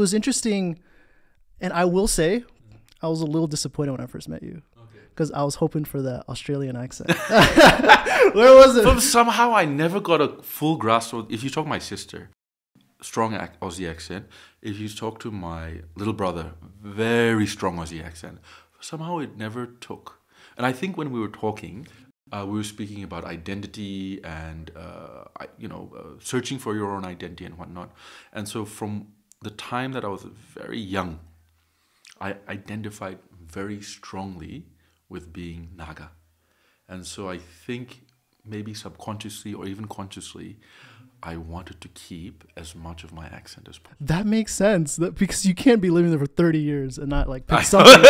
was interesting, and I will say, I was a little disappointed when I first met you. Because I was hoping for the Australian accent. Where was it? Somehow I never got a full grasp of, if you talk to my sister, strong Aussie accent. If you talk to my little brother, very strong Aussie accent. Somehow it never took. And I think when we were talking, we were speaking about identity and, searching for your own identity and whatnot. And so from the time that I was very young, I identified very strongly with being Naga. And so I think maybe subconsciously or even consciously, I wanted to keep as much of my accent as possible. That makes sense, because you can't be living there for 30 years and not like pick something.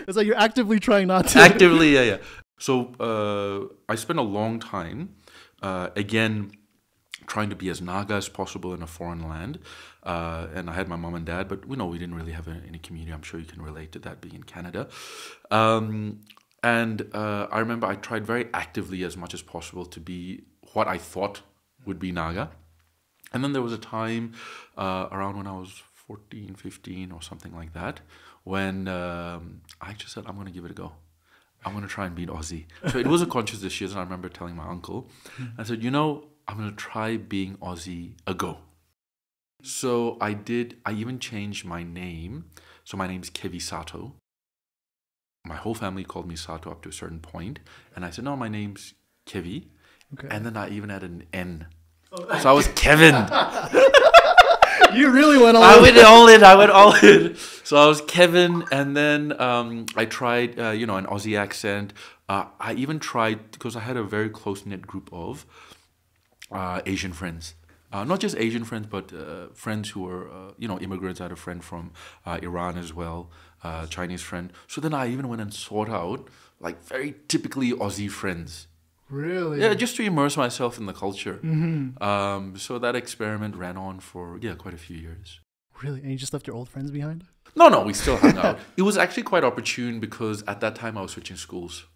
It's like you're actively trying not to. Actively, yeah. So I spent a long time, again, trying to be as Naga as possible in a foreign land. And I had my mom and dad, but we didn't really have any community. I'm sure you can relate to that being in Canada. And I remember I tried very actively as much as possible to be what I thought would be Naga. And then there was a time around when I was 14, 15 or something like that, when I just said, I'm going to give it a go. I'm going to try and beat Aussie. So it was a conscious decision. I remember telling my uncle, I said, I'm going to try being Aussie a go. So I did. I even changed my name. So my name's Kevisato. My whole family called me Sato up to a certain point. And I said, no, my name's Kevi. Okay. And then I even had an N. So I was Kevin. You really went all in. I went all in. So I was Kevin. And then I tried, an Aussie accent. I even tried, because I had a very close-knit group of Asian friends. Not just Asian friends, but friends who were, immigrants. I had a friend from Iran as well, Chinese friend. So then I even went and sought out, like, very typically Aussie friends. Really? Yeah, just to immerse myself in the culture. Mm-hmm. So that experiment ran on for, quite a few years. Really? And you just left your old friends behind? No, we still hung out. It was actually quite opportune because at that time I was switching schools.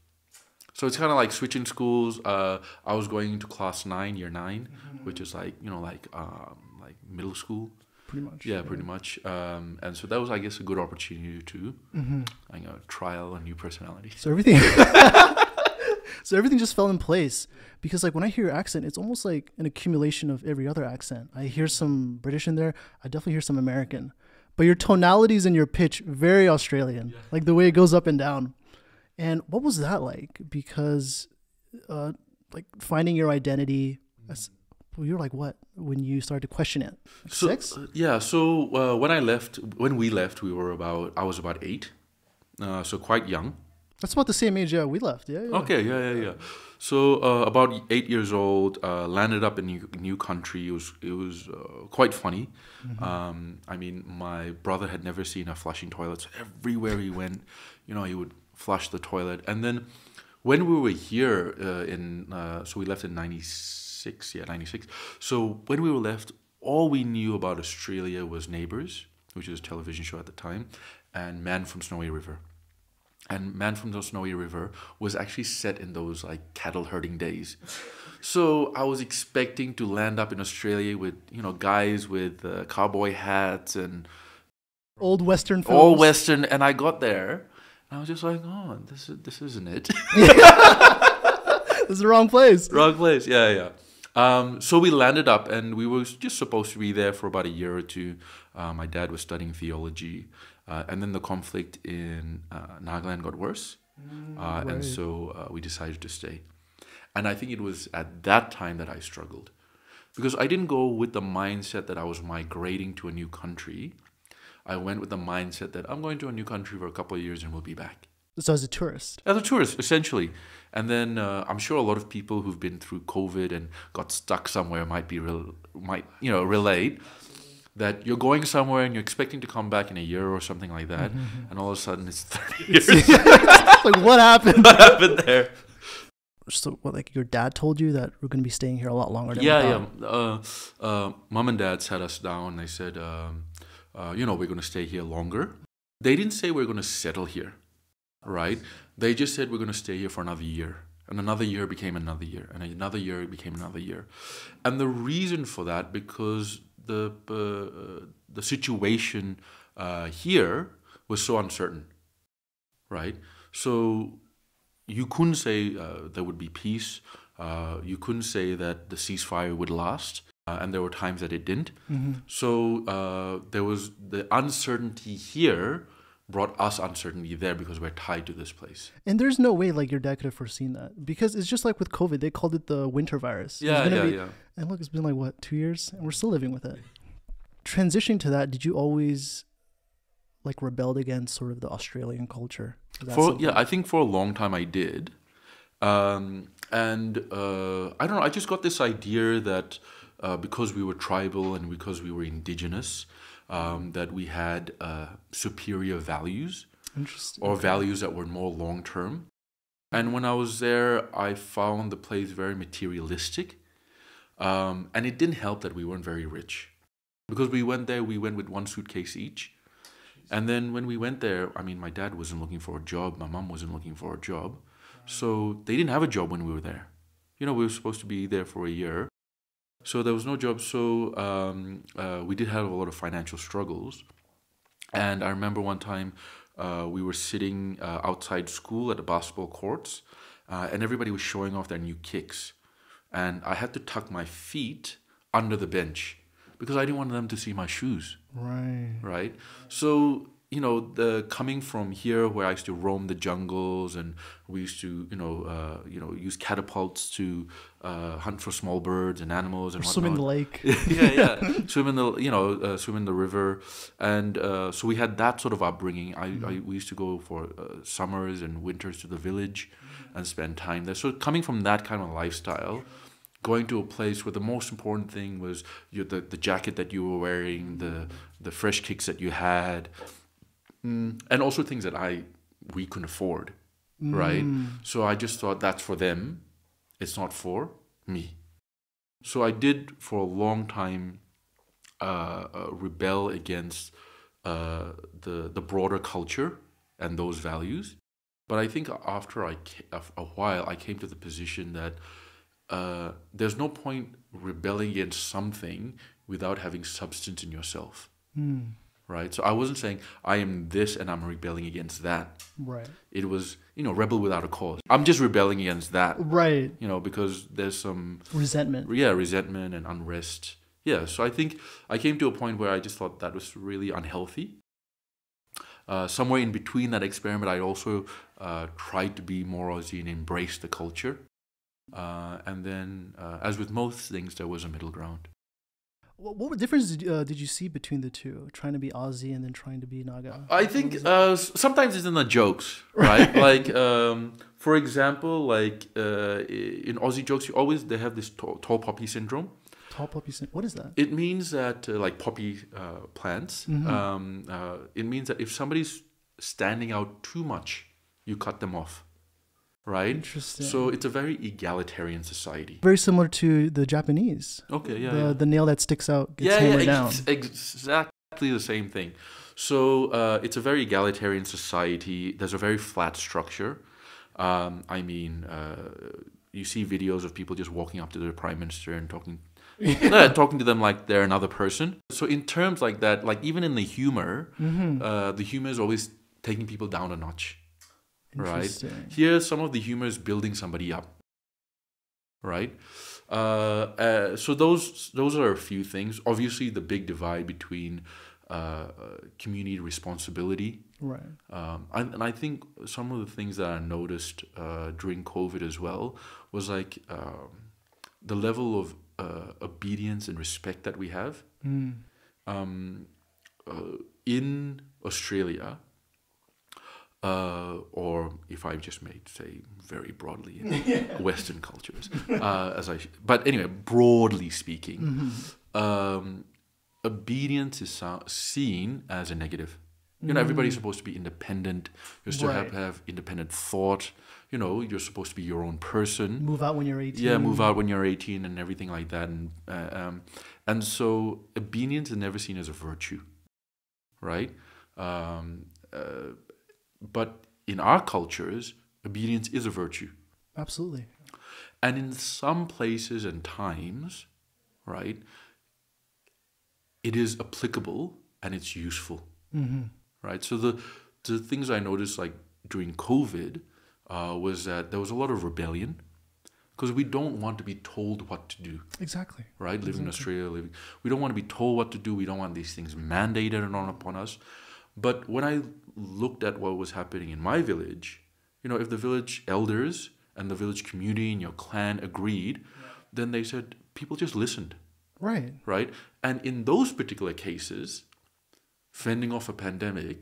So it's kind of like switching schools. I was going into class 9, year 9, which is like middle school. Pretty much. Yeah, pretty much. And so that was, I guess, a good opportunity to trial a new personality. So everything, so everything just fell in place, because like when I hear your accent, it's almost like an accumulation of every other accent. I hear some British in there. I definitely hear some American, but your tonalities and your pitch very Australian, like the way it goes up and down. And what was that like? Because, like finding your identity, you were like what when you started to question it? Like 6? Yeah. So when we left, I was about 8, so quite young. That's about the same age. Yeah, we left. Yeah. Okay. Yeah. So about 8 years old, landed up in a new country. It was quite funny. I mean, my brother had never seen a flushing toilet. So everywhere he went, he would flush the toilet. And then when we were here so we left in 96. So when we were left, all we knew about Australia was Neighbours, which is a television show at the time, and Man from Snowy River. And Man from the Snowy River was actually set in those like cattle herding days. So I was expecting to land up in Australia with, guys with cowboy hats and old Western films. All Western. And I got there. I was just like, oh, this isn't it. This is the wrong place. Wrong place, yeah. So we landed up, and we were just supposed to be there for about a year or two. My dad was studying theology, and then the conflict in Nagaland got worse, right. And so we decided to stay. And I think it was at that time that I struggled, because I didn't go with the mindset that I was migrating to a new country. I went with the mindset that I'm going to a new country for a couple of years and we'll be back. So as a tourist? As a tourist, essentially. And then I'm sure a lot of people who've been through COVID and got stuck somewhere might relate that you're going somewhere and you're expecting to come back in a year or something like that, and all of a sudden it's 30 years. Like, what happened? What happened there? So, what, like your dad told you that we're going to be staying here a lot longer than we thought? Mom and dad sat us down. They said, we're going to stay here longer. They didn't say we're going to settle here, right? They just said we're going to stay here for another year. And another year became another year. And another year became another year. And the reason for that, because the situation here was so uncertain, right? So you couldn't say there would be peace. You couldn't say that the ceasefire would last, and there were times that it didn't. So there was the uncertainty here brought us uncertainty there because we're tied to this place. And there's no way like your dad could have foreseen that, because it's just like with COVID, they called it the winter virus. Yeah. And look, it's been like what, 2 years, and we're still living with it. Transitioning to that, did you always like rebelled against sort of the Australian culture? I think for a long time I did. I don't know, I just got this idea that because we were tribal and because we were indigenous, that we had superior values. Interesting. Or values that were more long-term. And when I was there, I found the place very materialistic. And it didn't help that we weren't very rich. Because we went with one suitcase each. And then when we went there, I mean, my dad wasn't looking for a job. My mom wasn't looking for a job. So they didn't have a job when we were there. You know, we were supposed to be there for a year. So there was no job. So we did have a lot of financial struggles. And I remember one time we were sitting outside school at the basketball courts, and everybody was showing off their new kicks. And I had to tuck my feet under the bench because I didn't want them to see my shoes. Right. So, you know, the coming from here where I used to roam the jungles, and we used to, use catapults to hunt for small birds and animals and whatnot. Swim in the lake. Swim in the river. And so we had that sort of upbringing. We used to go for summers and winters to the village and spend time there. So coming from that kind of lifestyle, going to a place where the most important thing was the jacket that you were wearing, the fresh kicks that you had, and also things that we couldn't afford, right? So I just thought that's for them, it's not for me. So I did for a long time rebel against the broader culture and those values. But I think after a while, I came to the position that there's no point rebelling against something without having substance in yourself. Right? So I wasn't saying I am this and I'm rebelling against that. Right. It was, rebel without a cause. I'm just rebelling against that. Right. Because there's some resentment. Yeah, resentment and unrest. Yeah, so I think I came to a point where I just thought that was really unhealthy. Somewhere in between that experiment, I also tried to be more Aussie and embrace the culture. And then, as with most things, there was a middle ground. What difference did you see between the two? Trying to be Aussie and then trying to be Naga? I think sometimes it's in the jokes, right? Like, for example, in Aussie jokes, they have this tall poppy syndrome. Tall poppy syndrome? What is that? It means that, like poppy plants, it means that if somebody's standing out too much, you cut them off. Right? Interesting. So it's a very egalitarian society. Very similar to the Japanese. Okay, yeah. The nail that sticks out gets hammered down. Exactly the same thing. So it's a very egalitarian society. There's a very flat structure. You see videos of people just walking up to the prime minister and talking to them like they're another person. So in terms like that, like even in the humor, the humor is always taking people down a notch. Right. Here, some of the humor is building somebody up. Right. So those are a few things. Obviously, the big divide between community responsibility. Right. And I think some of the things that I noticed during COVID as well was like the level of obedience and respect that we have. In Australia. Or if I just may say very broadly, Western cultures, but anyway, broadly speaking, obedience is seen as a negative. Everybody's supposed to be independent. You're still have to have independent thought. You're supposed to be your own person. Move out when you're 18. Yeah, move out when you're 18 and everything like that. And so obedience is never seen as a virtue, right? But in our cultures, obedience is a virtue. Absolutely. And in some places and times, right, it is applicable and it's useful, Mm-hmm. right? So the things I noticed like during COVID was that there was a lot of rebellion because we don't want to be told what to do, Exactly. right? Living in Australia, we don't want to be told what to do. We don't want these things mandated upon us. But when I looked at what was happening in my village, you know, if the village elders and the village community and your clan agreed, then they said people just listened, Right. right? And in those particular cases, fending off a pandemic,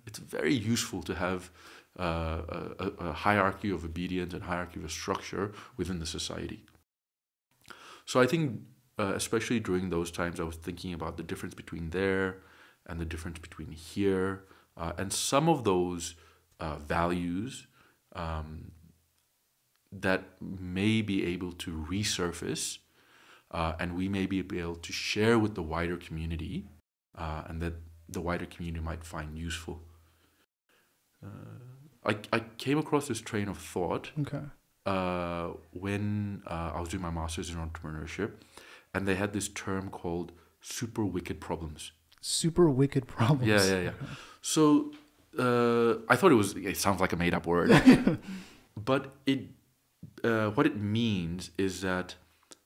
it's very useful to have a hierarchy of obedience and hierarchy of a structure within the society. So I think, especially during those times, I was thinking about the difference between there and the difference between here, and some of those values that may be able to resurface, and we may be able to share with the wider community, and that the wider community might find useful. I came across this train of thought when I was doing my master's in entrepreneurship, and they had this term called super wicked problems. Super wicked problems. Yeah. Okay. So I thought it sounds like a made up word, but what it means is that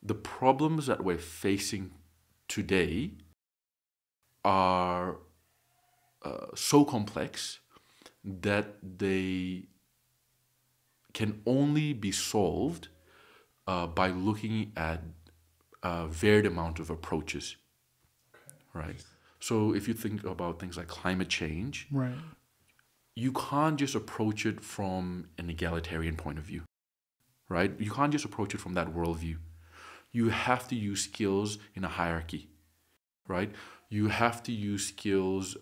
the problems that we're facing today are so complex that they can only be solved by looking at a varied amount of approaches, right? So if you think about things like climate change, right, you can't just approach it from an egalitarian point of view, right? You can't just approach it from that worldview. You have to use skills in a hierarchy, right? You have to use skills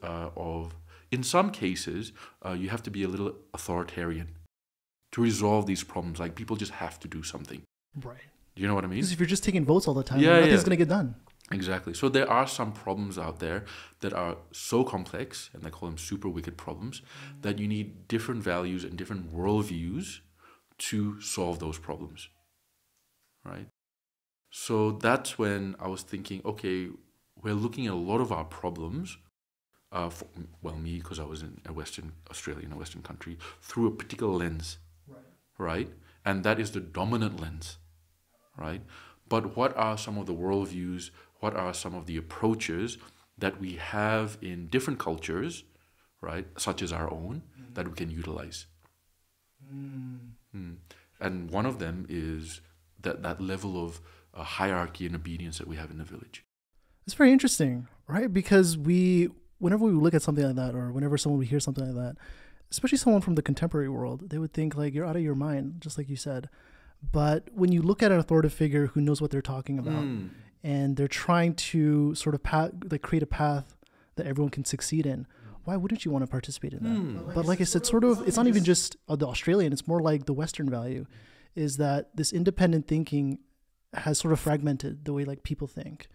in some cases, you have to be a little authoritarian to resolve these problems. Like people just have to do something. Right. Do you know what I mean? Because if you're just taking votes all the time, nothing's going to get done. Exactly. So there are some problems out there that are so complex, and they call them super wicked problems, that you need different values and different worldviews to solve those problems, right? So that's when I was thinking, okay, we're looking at a lot of our problems, me, because I was in a Western Australia, in a Western country, through a particular lens, right? And that is the dominant lens, right? But what are some of the worldviews? What are some of the approaches that we have in different cultures, right, such as our own, that we can utilize? And one of them is that level of hierarchy and obedience that we have in the village. It's very interesting, right? Because whenever we look at something like that, or whenever someone would hear something like that, especially someone from the contemporary world, they would think like, you're out of your mind, just like you said. But when you look at an authoritative figure who knows what they're talking about, and they're trying to sort of create a path that everyone can succeed in, why wouldn't you want to participate in that? But like I said, it's not even just the Australian, it's more like the Western value, is that this independent thinking has sort of fragmented the way like people think.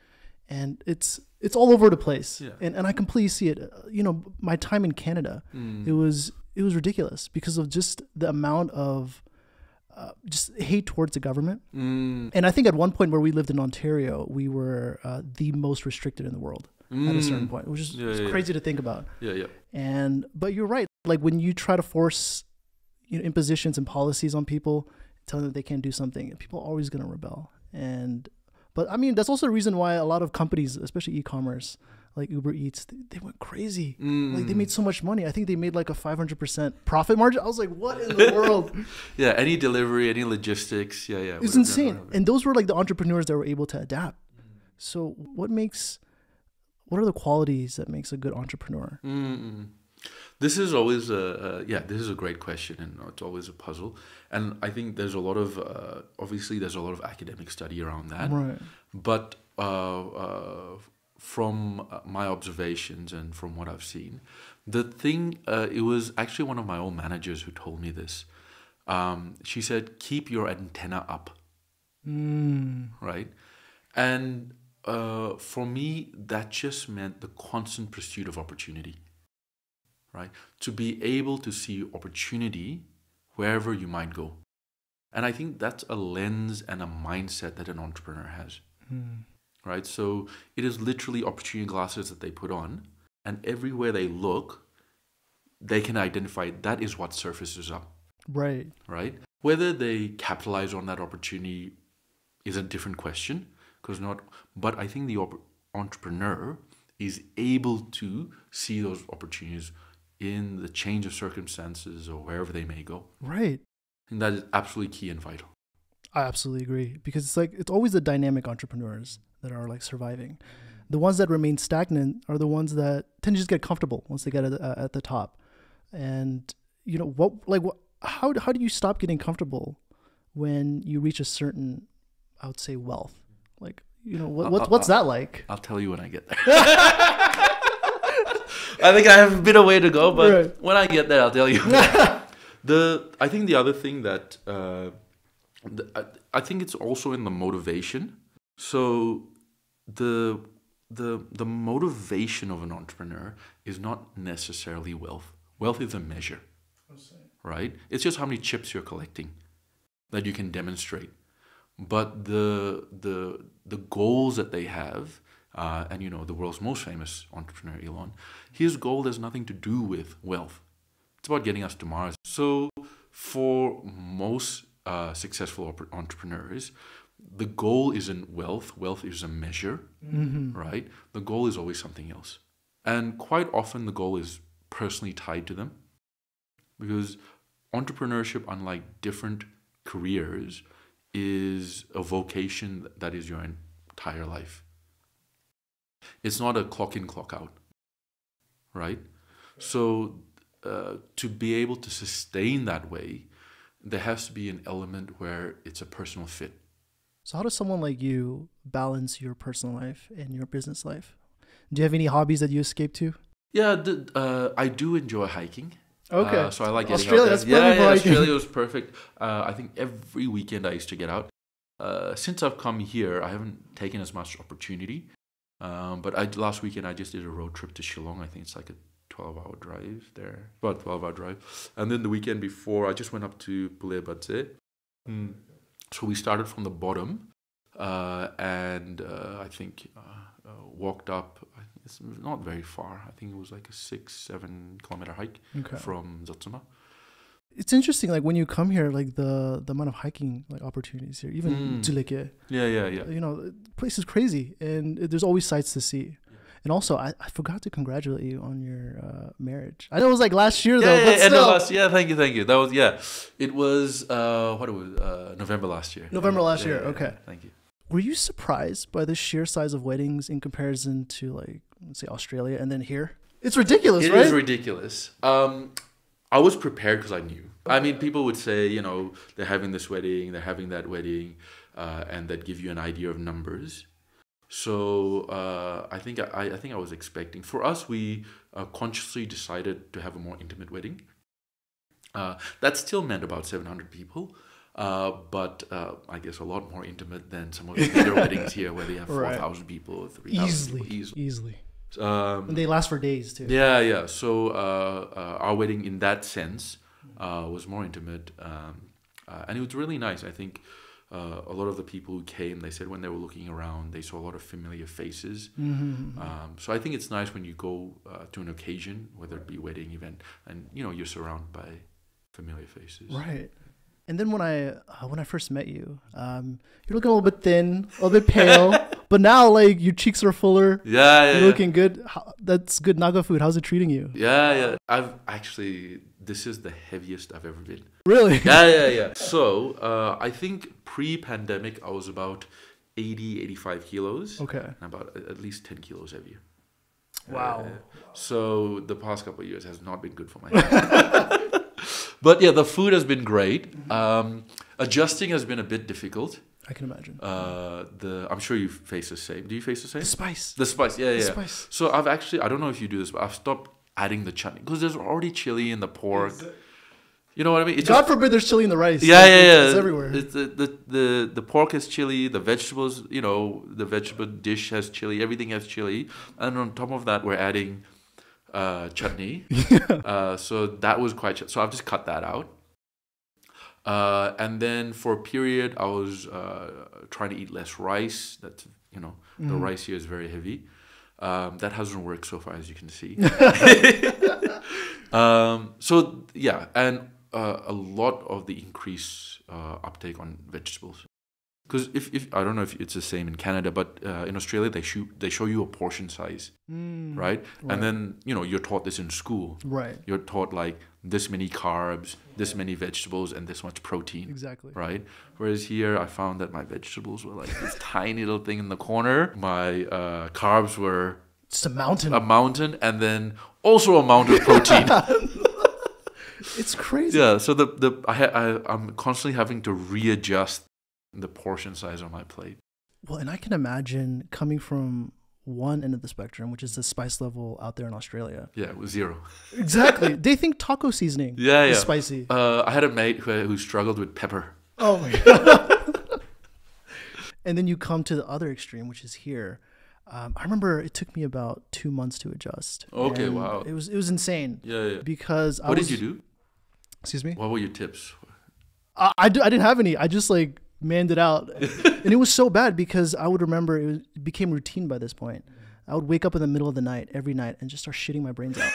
And it's all over the place. Yeah. And I completely see it. You know, my time in Canada, it was ridiculous because of just the amount of just hate towards the government. And I think at one point where we lived in Ontario, we were the most restricted in the world at a certain point, which is crazy to think about. But you're right. Like when you try to force impositions and policies on people, telling them they can't do something, people are always going to rebel. But I mean, that's also the reason why a lot of companies, especially e-commerce, like Uber Eats, they went crazy. Like they made so much money. I think they made like a 500% profit margin. I was like, what in the world? Any delivery, any logistics. It's insane. And those were like the entrepreneurs that were able to adapt. So what are the qualities that makes a good entrepreneur? This is always this is a great question, and it's always a puzzle. And I think there's a lot of obviously there's a lot of academic study around that. Right. But from my observations and from what I've seen, the thing it was actually one of my old managers who told me this. She said, "Keep your antenna up." Right, and for me, that just meant the constant pursuit of opportunity. Right? To be able to see opportunity wherever you might go. And I think that's a lens and a mindset that an entrepreneur has. right? So it is literally opportunity glasses that they put on, and everywhere they look, they can identify that is what surfaces up, Right. right? Whether they capitalize on that opportunity is a different question, but I think the entrepreneur is able to see those opportunities in the change of circumstances or wherever they may go. Right. And that is absolutely key and vital. I absolutely agree, because it's like it's always the dynamic entrepreneurs that are like surviving. The ones that remain stagnant are the ones that tend to just get comfortable once they get at the top. And you know how do you stop getting comfortable when you reach a certain, I would say, wealth? Like, you know, what's that like? I'll tell you when I get there. I think I have a bit of way to go, but right. When I get there, I'll tell you. I think the other thing that I think it's also in the motivation. So the motivation of an entrepreneur is not necessarily wealth. Wealth is a measure, right? It's just how many chips you're collecting that you can demonstrate. But the goals that they have, and you know, the world's most famous entrepreneur, Elon, his goal has nothing to do with wealth. It's about getting us to Mars. So for most successful entrepreneurs, the goal isn't wealth. Wealth is a measure, right? The goal is always something else. And quite often the goal is personally tied to them, because entrepreneurship, unlike different careers, is a vocation that is your entire life. It's not a clock in, clock out, right? So to be able to sustain that way, there has to be an element where it's a personal fit. So how does someone like you balance your personal life and your business life? Do you have any hobbies that you escape to? Yeah, I do enjoy hiking. Okay. So I like getting Australia, out there. that's perfect. Yeah, Australia was perfect. I think every weekend I used to get out. Since I've come here, I haven't taken as much opportunity. But last weekend I just did a road trip to Shillong. I think it's like a 12-hour drive there. About 12-hour drive. And then the weekend before, I just went up to Pule Batse. So we started from the bottom, and I think walked up. It's not very far. I think it was like a 6-7 kilometer hike from Zotsuma. It's interesting, like when you come here, like the amount of hiking like opportunities here, even Zuleke. Yeah. You know, the place is crazy, and there's always sights to see. And also, I forgot to congratulate you on your marriage. I know it was like last year though. But still. Thank you. That was it was November last year. November last year. Yeah, okay. Thank you. Were you surprised by the sheer size of weddings in comparison to, like, let's say Australia and then here? It's ridiculous, right? It is ridiculous. I was prepared because I knew. I mean, people would say, you know, they're having this wedding, they're having that wedding, and that give you an idea of numbers. So I think I was expecting. For us, we consciously decided to have a more intimate wedding. That still meant about 700 people. But I guess a lot more intimate than some of the bigger weddings here, where they have 4,000 people, 3,000 people. Easily. And they last for days too. Yeah. So our wedding, in that sense, was more intimate, and it was really nice. I think a lot of the people who came, they said when they were looking around, they saw a lot of familiar faces. So I think it's nice when you go to an occasion, whether it be a wedding event, and you know you're surrounded by familiar faces. Right. And then when I first met you, you're looking a little bit thin, a little bit pale, but now like your cheeks are fuller. Yeah. You're looking good. That's good Naga food. How's it treating you? Yeah. This is the heaviest I've ever been. Really? Yeah. So I think pre-pandemic I was about 85 kilos. Okay. And about at least 10 kilos heavier. Wow. So the past couple of years has not been good for my health. But yeah, the food has been great. Adjusting has been a bit difficult. I can imagine. I'm sure you face the same. Do you face the same? The spice. Yeah. Spice. So I don't know if you do this, but I've stopped adding the chutney because there's already chili in the pork. You know what I mean? God forbid there's chili in the rice. Yeah. It's everywhere. The pork has chili. The vegetables, you know, the vegetable dish has chili. Everything has chili. And on top of that, we're adding chutney. So that was quite. So I've just cut that out. And then for a period, I was trying to eat less rice. That's the rice here is very heavy. That hasn't worked so far, as you can see. So yeah, and a lot of the increased uptake on vegetables. Because if I don't know if it's the same in Canada, but in Australia they show you a portion size, right? And then you're taught this in school. Right. You're taught like this many carbs, this many vegetables, and this much protein. Exactly. Right. Whereas here, I found that my vegetables were like this tiny little thing in the corner. My carbs were just a mountain. A mountain, and then also a mountain of protein. It's crazy. Yeah. So I'm constantly having to readjust the portion size on my plate. Well, and I can imagine coming from one end of the spectrum, which is the spice level out there in Australia. Yeah, it was 0. Exactly. They think taco seasoning is spicy. I had a mate who struggled with pepper. Oh my God. And then you come to the other extreme, which is here. I remember it took me about 2 months to adjust. Okay, wow. It was insane. Yeah. Because what did you do? Excuse me? What were your tips? I didn't have any. I just manned it out. And it was so bad because I would remember it became routine by this point. I would wake up in the middle of the night every night and just start shitting my brains out.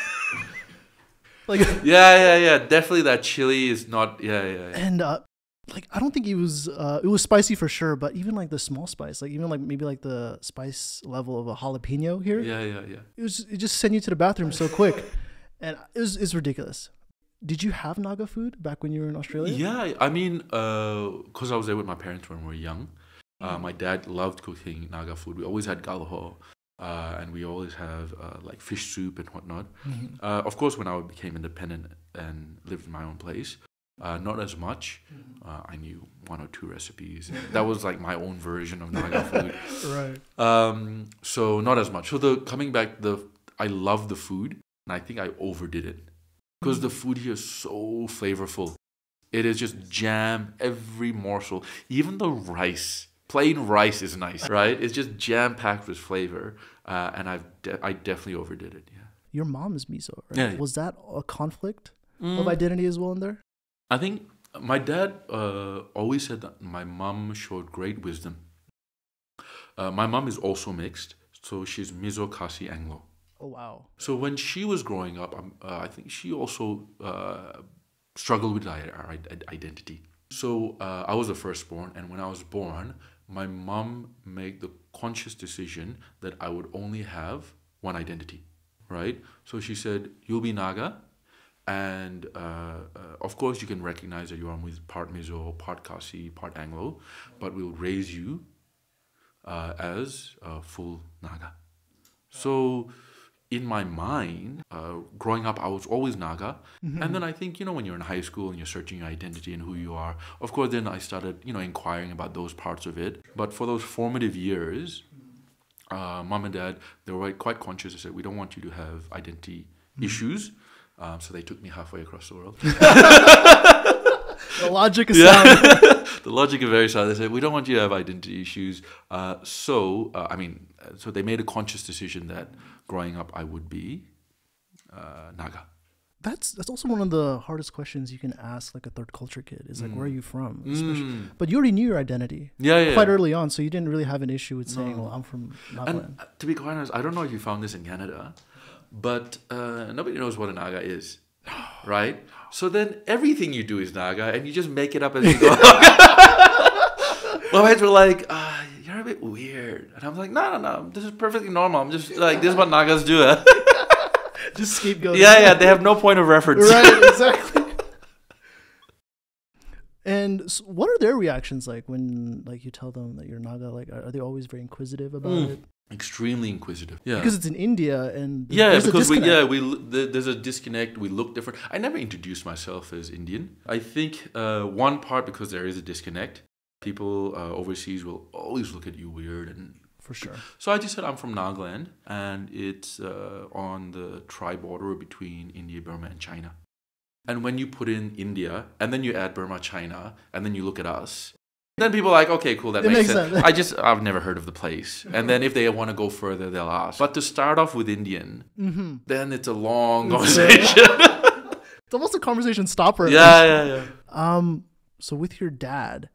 Yeah. Definitely that chili is not. Yeah. And I don't think it was spicy for sure, but even the small spice, even maybe the spice level of a jalapeno here. Yeah. It just sent you to the bathroom so quick, and it's ridiculous. Did you have Naga food back when you were in Australia? Yeah, I mean, because I was there with my parents when we were young. My dad loved cooking Naga food. We always had galho, and we always have fish soup and whatnot. Of course, when I became independent and lived in my own place, not as much. I knew 1 or 2 recipes. That was my own version of Naga food. Right. So not as much. So coming back, I love the food, and I think I overdid it. Because the food here is so flavorful. It is just jam, every morsel. Even the rice. Plain rice is nice, right? It's just jam-packed with flavor. And I definitely overdid it, yeah. Your mom is miso, right? Yeah. Was that a conflict of identity as well in there? I think my dad always said that my mom showed great wisdom. My mom is also mixed. So she's miso, Kasi, Anglo. Oh, wow. So when she was growing up, I think she also struggled with our identity. So I was the firstborn, and when I was born, my mom made the conscious decision that I would only have one identity, right? So she said, you'll be Naga, and of course you can recognize that you are part Mizo, part Kasi, part Anglo, but we'll raise you as a full Naga. So in my mind, growing up, I was always Naga. And then I think, when you're in high school and you're searching your identity and who you are, of course, then I started, inquiring about those parts of it. But for those formative years, mom and dad, they were quite conscious. They said, we don't want you to have identity issues. So they took me halfway across the world. The logic is sound. The logic is very sound. They said, we don't want you to have identity issues. So they made a conscious decision that growing up, I would be Naga. That's also one of the hardest questions you can ask a third culture kid is where are you from? But you already knew your identity quite early on, so you didn't really have an issue with saying, well, I'm from Nagaland. And to be quite honest, I don't know if you found this in Canada, but nobody knows what a Naga is, right? So then everything you do is Naga, and you just make it up as you go. My mates were like, you're a bit weird. And I'm like, no, this is perfectly normal. I'm just this is what Nagas do. Just scapegoat. Yeah, they have no point of reference. Right, exactly. And so what are their reactions when you tell them that you're Naga? Are they always very inquisitive about it? Extremely inquisitive. Yeah. Because it's in India and there's a disconnect. We look different. I never introduced myself as Indian. I think one part because there is a disconnect. People overseas will always look at you weird and for sure. So I just said I'm from Nagaland, and it's on the tri-border between India, Burma, and China. And when you put in India, and then you add Burma, China, and then you look at us, then people are like, okay, cool, that makes sense. I've never heard of the place. And then if they want to go further, they'll ask. But to start off with Indian, then it's a long conversation. It's almost a conversation stopper. Yeah. So with your dad,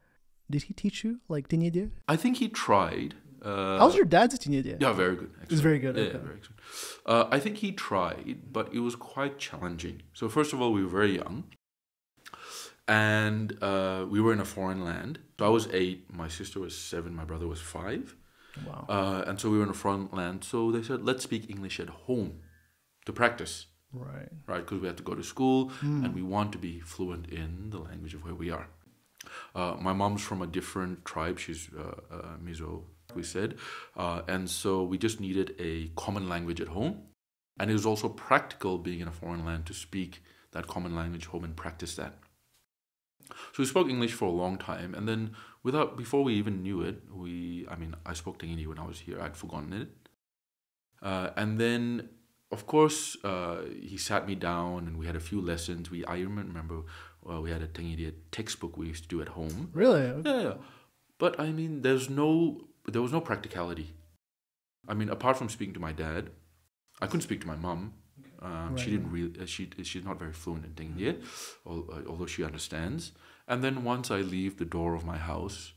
did he teach you Dinyedia? I think he tried. How's your dad's India? Yeah, very good. It's very good. Yeah, Okay. very excellent. I think he tried, but it was quite challenging. So first of all, we were very young, and we were in a foreign land. So I was 8, my sister was 7, my brother was 5. Wow. And so we were in a foreign land. So they said, let's speak English at home to practice. Right. Right, because we had to go to school and we want to be fluent in the language of where we are. My mom's from a different tribe. She's Mizo, we said. And so we just needed a common language at home. And it was also practical being in a foreign land to speak that common language home and practice that. So we spoke English for a long time. And then before we even knew it, I spoke Tingini when I was here. I'd forgotten it. And then, of course, he sat me down and we had a few lessons. I remember we had a Tingini textbook we used to do at home. Really? Yeah. But I mean, there was no practicality. I mean, apart from speaking to my dad, I couldn't speak to my mom. She didn't really. She's not very fluent in Tingini, although she understands. And then once I leave the door of my house,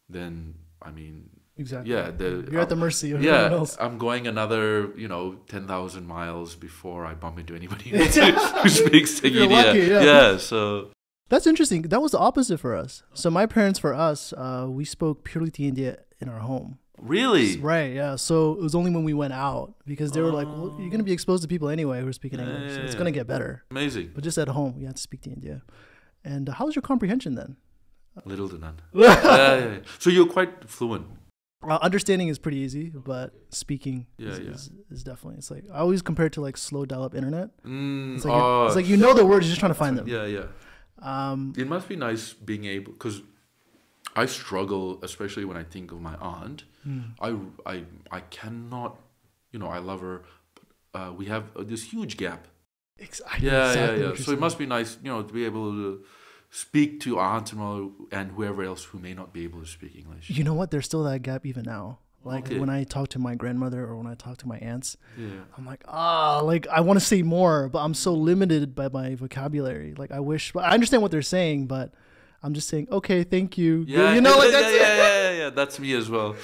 then I mean. Exactly. Yeah, you're at the mercy of everyone else. I'm going another 10,000 miles before I bump into anybody who speaks Tingini. You're lucky, yeah. So that's interesting. That was the opposite for us. So my parents, for us, we spoke purely Tingini in our home. Really? Right. Yeah. So it was only when we went out because they were like, "Well, you're gonna be exposed to people anyway who are speaking English. So it's gonna get better." Amazing. But just at home, we had to speak Tingini. And how was your comprehension then? Little to none. Yeah. So you're quite fluent. Understanding is pretty easy, but speaking is definitely. It's like I always compare it to like slow dial-up internet. It's like you know the words, you're just trying to find them. Yeah. It must be nice being able, because I struggle, especially when I think of my aunt. I cannot, I love her, but we have this huge gap. Exactly. Yeah. So it must be nice, to be able to speak to aunts and whoever else who may not be able to speak English. You know what? There's still that gap even now. Like when I talk to my grandmother or when I talk to my aunts, I'm like, I want to say more, but I'm so limited by my vocabulary. Like I wish, but I understand what they're saying, but I'm just saying, okay, thank you. Yeah, that's yeah. That's me as well.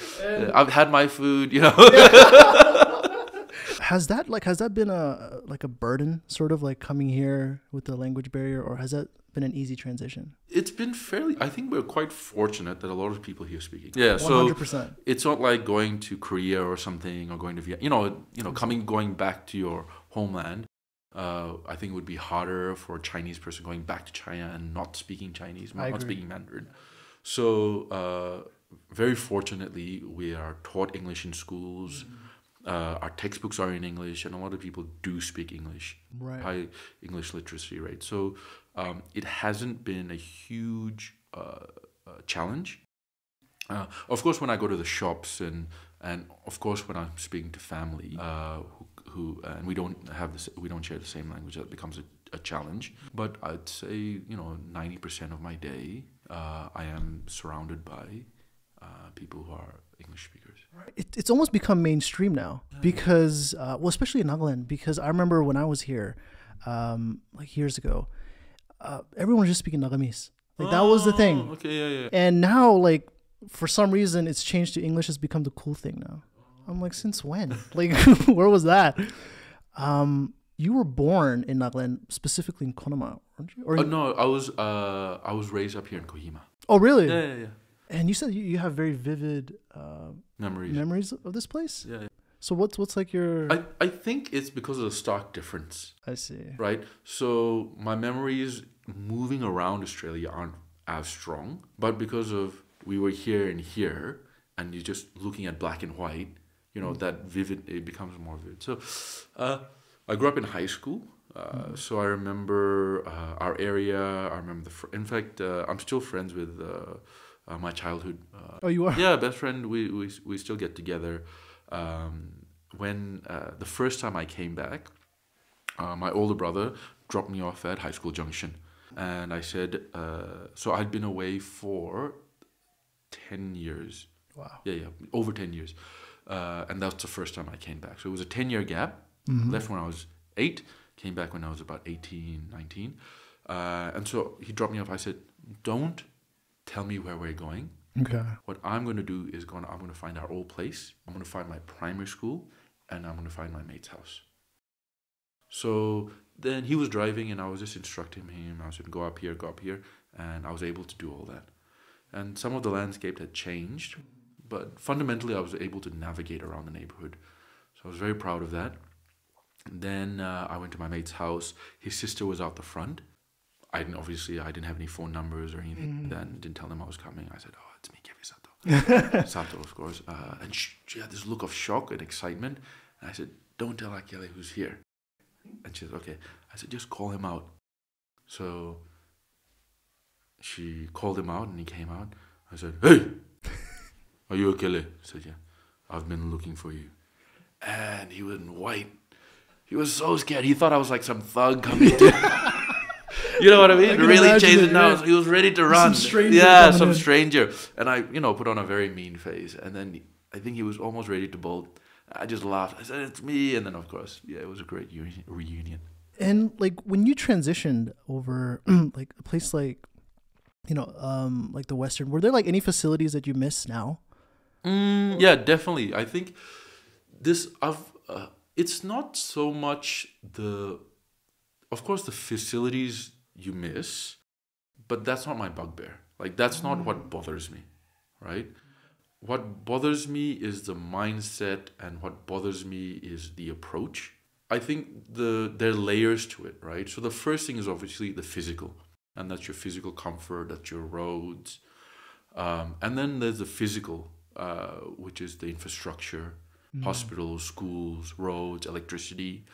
I've had my food, Has that been a burden, sort of like coming here with the language barrier, or has that been an easy transition? It's been I think we're quite fortunate that a lot of people here speak English. Yeah, 100%. So it's not like going to Korea or something, or going to Vietnam. Going back to your homeland. I think it would be harder for a Chinese person going back to China and not speaking Chinese, not speaking Mandarin. So very fortunately, we are taught English in schools. Our textbooks are in English, and a lot of people do speak English, high English literacy rate. So it hasn't been a huge challenge. Of course, when I go to the shops and of course when I'm speaking to family who and we don't share the same language, that becomes a challenge. But I'd say 90% of my day I am surrounded by people who are English speakers. It's almost become mainstream now because, especially in Nagaland, because I remember when I was here, like years ago, everyone was just speaking Nagamese. Like that was the thing. Okay, yeah. And now, like, for some reason, it's changed to English has become the cool thing now. I'm like, since when? Like, where was that? You were born in Nagaland, specifically in Kohima, weren't you? Or no, I was raised up here in Kohima. Oh, really? Yeah. And you said you have very vivid memories of this place? Yeah. So what's like your... I think it's because of the stark difference. I see. Right? So my memories moving around Australia aren't as strong, but because of we were here and you're just looking at black and white, that vivid, it becomes more vivid. So I grew up in high school. So I remember our area. I remember in fact, I'm still friends with my childhood. Oh, you are? Yeah, best friend. We still get together. When the first time I came back, my older brother dropped me off at High School Junction, and I said, so I'd been away for 10 years. Wow. Yeah, over 10 years, and that's the first time I came back. So it was a 10-year gap. Left when I was 8, came back when I was about 18, 19, and so he dropped me off. I said, don't tell me where we're going. Okay. What I'm going to do is I'm going to find our old place. I'm going to find my primary school, and I'm going to find my mate's house. So then he was driving, and I was just instructing him. I was going to go up here, and I was able to do all that. And some of the landscape had changed, but fundamentally I was able to navigate around the neighborhood. So I was very proud of that. And then I went to my mate's house. His sister was out the front. I didn't have any phone numbers or anything. Then didn't tell them I was coming. I said, "Oh, it's me, Kevisato." Sato, of course. And she had this look of shock and excitement. And I said, "Don't tell Akele who's here." And she said, "Okay." I said, "Just call him out." So she called him out, and he came out. I said, "Hey, are you Akele?" He said, "Yeah, I've been looking for you." And he was in white. He was so scared. He thought I was like some thug coming to... You know what I mean? Really chasing down. So he was ready to run. Some stranger. And I, put on a very mean face. And then I think he was almost ready to bolt. I just laughed. I said, "It's me." And then, of course, it was a great reunion. And like when you transitioned over like a place like, like the Western, were there like any facilities that you miss now? Yeah, definitely. I think it's not so much of course, the facilities you miss, but that's not my bugbear. Like, that's not what bothers me, right? What bothers me is the mindset, and what bothers me is the approach. I think there are layers to it, right? So the first thing is obviously the physical, and that's your physical comfort, that's your roads. And then there's the physical, which is the infrastructure, hospitals, schools, roads, electricity.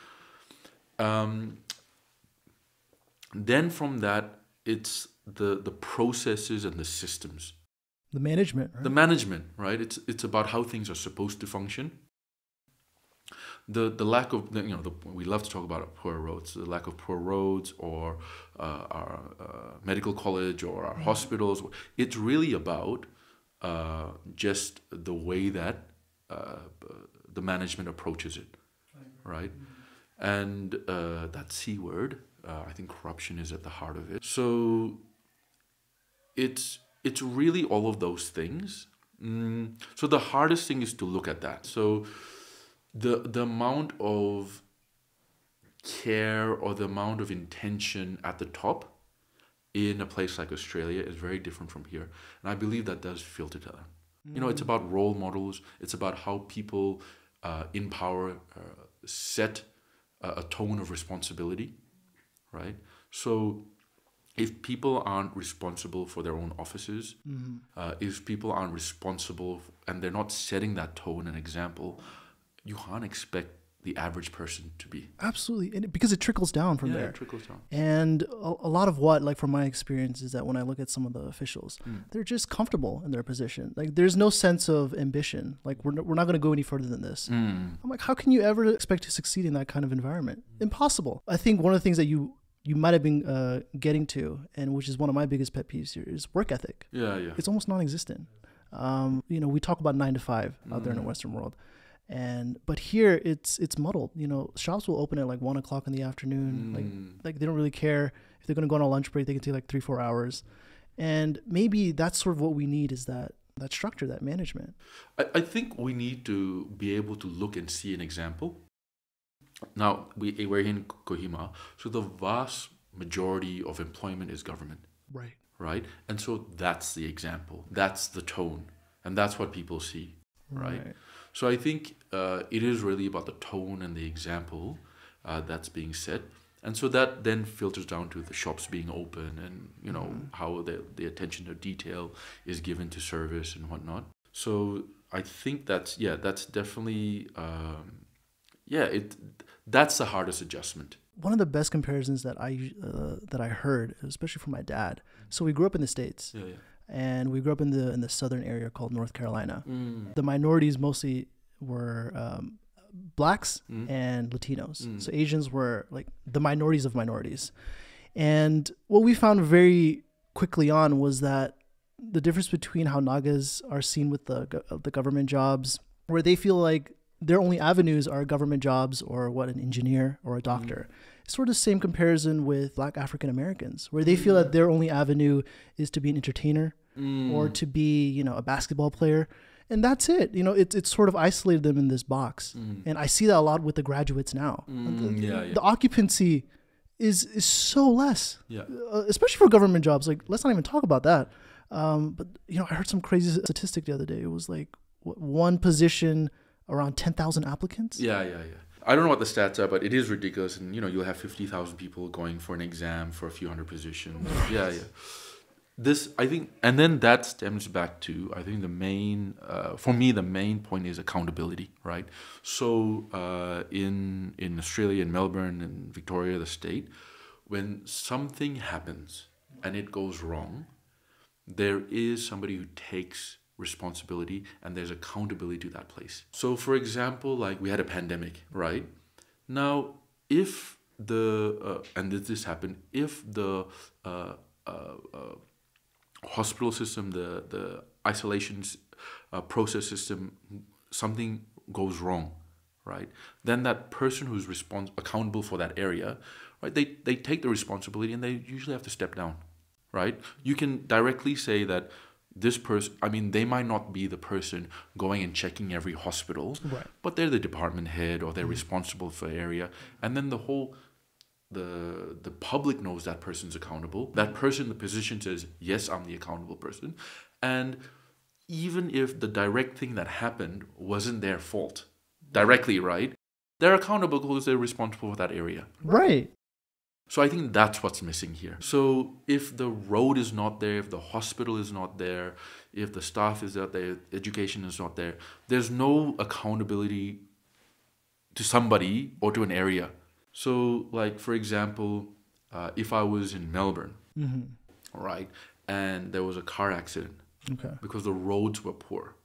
Then from that, it's the processes and the systems. The management, right? The management, right? It's about how things are supposed to function. The lack of, we love to talk about poor roads, the lack of poor roads, or our medical college, or our hospitals. It's really about just the way that the management approaches it, right? And that C word, I think corruption is at the heart of it. So it's really all of those things. So the hardest thing is to look at that. So the amount of care or the amount of intention at the top in a place like Australia is very different from here. And I believe that does filter to that. It's about role models. It's about how people in power set a tone of responsibility, right? So if people aren't responsible for their own offices, if people aren't responsible and they're not setting that tone and example, you can't expect the average person to be. Absolutely. And because it trickles down from there. It trickles down. And a lot of what, like from my experience, is that when I look at some of the officials, they're just comfortable in their position. Like there's no sense of ambition. Like we're not going to go any further than this. I'm like, how can you ever expect to succeed in that kind of environment? Impossible. I think one of the things that you might have been getting to, and which is one of my biggest pet peeves here, is work ethic. Yeah. It's almost non-existent. We talk about 9 to 5 out there in the Western world. But here it's muddled. Shops will open at like 1 o'clock in the afternoon. Like they don't really care if they're going to go on a lunch break. They can take like 3-4 hours, and maybe that's sort of what we need, is that structure, that management. I think we need to be able to look and see an example. Now we're in Kohima, so the vast majority of employment is government. Right, and so that's the example. That's the tone, and that's what people see. Right. So I think it is really about the tone and the example that's being set. And so that then filters down to the shops being open and, how the attention to detail is given to service and whatnot. So I think that's definitely, that's the hardest adjustment. One of the best comparisons that I heard, especially from my dad. So we grew up in the States. Yeah. And we grew up in the southern area called North Carolina. The minorities mostly were blacks and Latinos. So Asians were like the minorities of minorities. And what we found very quickly on was that the difference between how Nagas are seen with the government jobs, where they feel like their only avenues are government jobs or an engineer or a doctor. It's sort of the same comparison with Black African Americans, where they feel that their only avenue is to be an entertainer, or to be, you know, a basketball player. And that's it. You know, it's sort of isolated them in this box. And I see that a lot with the graduates now. The occupancy is so less, especially for government jobs. Like, let's not even talk about that. But, you know, I heard some crazy statistic the other day. It was like one position, around 10,000 applicants. Yeah. I don't know what the stats are, but it is ridiculous. And, you know, you'll have 50,000 people going for an exam for a few hundred positions. Yeah. This, I think, and then that stems back to, I think the main, for me, the main point is accountability, right? So in Australia, in Melbourne, in Victoria, the state, when something happens and it goes wrong, there is somebody who takes responsibility and there's accountability to that place. So for example, like we had a pandemic, right? Now, if and this happened, if the hospital system, the isolation process system, something goes wrong, right? Then that person who's accountable for that area, right? They take the responsibility and they usually have to step down, right? You can directly say that this person, I mean, they might not be the person going and checking every hospital, right, but they're the department head or they're responsible for area, and then the whole. The public knows that person's accountable. That person, the position says, yes, I'm the accountable person. And even if the direct thing that happened wasn't their fault directly, right? They're accountable because they're responsible for that area. Right. So I think that's what's missing here. So if the road is not there, if the hospital is not there, if the staff is not there, education is not there, there's no accountability to somebody or to an area. So, like, for example, if I was in Melbourne, right, and there was a car accident because the roads were poor,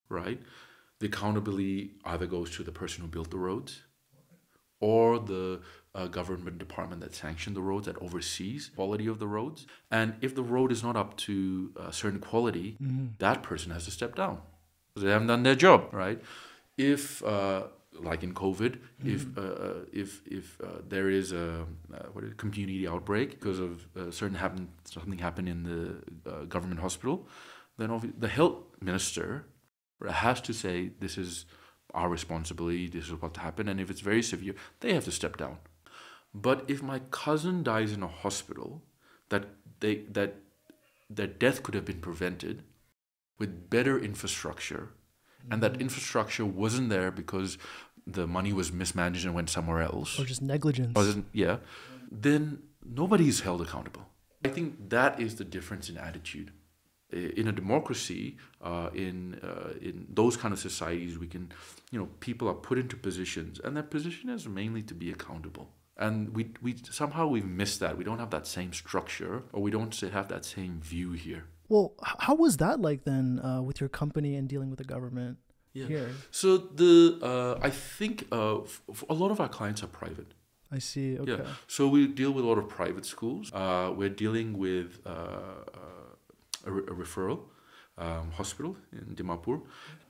right, the accountability either goes to the person who built the roads or the government department that sanctioned the roads, that oversees quality of the roads. And if the road is not up to a certain quality, that person has to step down because they haven't done their job, right? If like in COVID, if there is a community outbreak because of something happened in the government hospital, then the health minister has to say this is our responsibility, this is what happened, and if it's very severe, they have to step down. But if my cousin dies in a hospital, that death could have been prevented with better infrastructure. And that infrastructure wasn't there because the money was mismanaged and went somewhere else. Or just negligence. Then nobody's held accountable. I think that is the difference in attitude. In a democracy, in those kind of societies, we can, people are put into positions, and that position is mainly to be accountable. And we somehow we've missed that. We don't have that same structure, or we don't have that same view here. Well, how was that like then with your company and dealing with the government here? So I think a lot of our clients are private. I see. Okay. Yeah. So we deal with a lot of private schools. We're dealing with a referral hospital in Dimapur.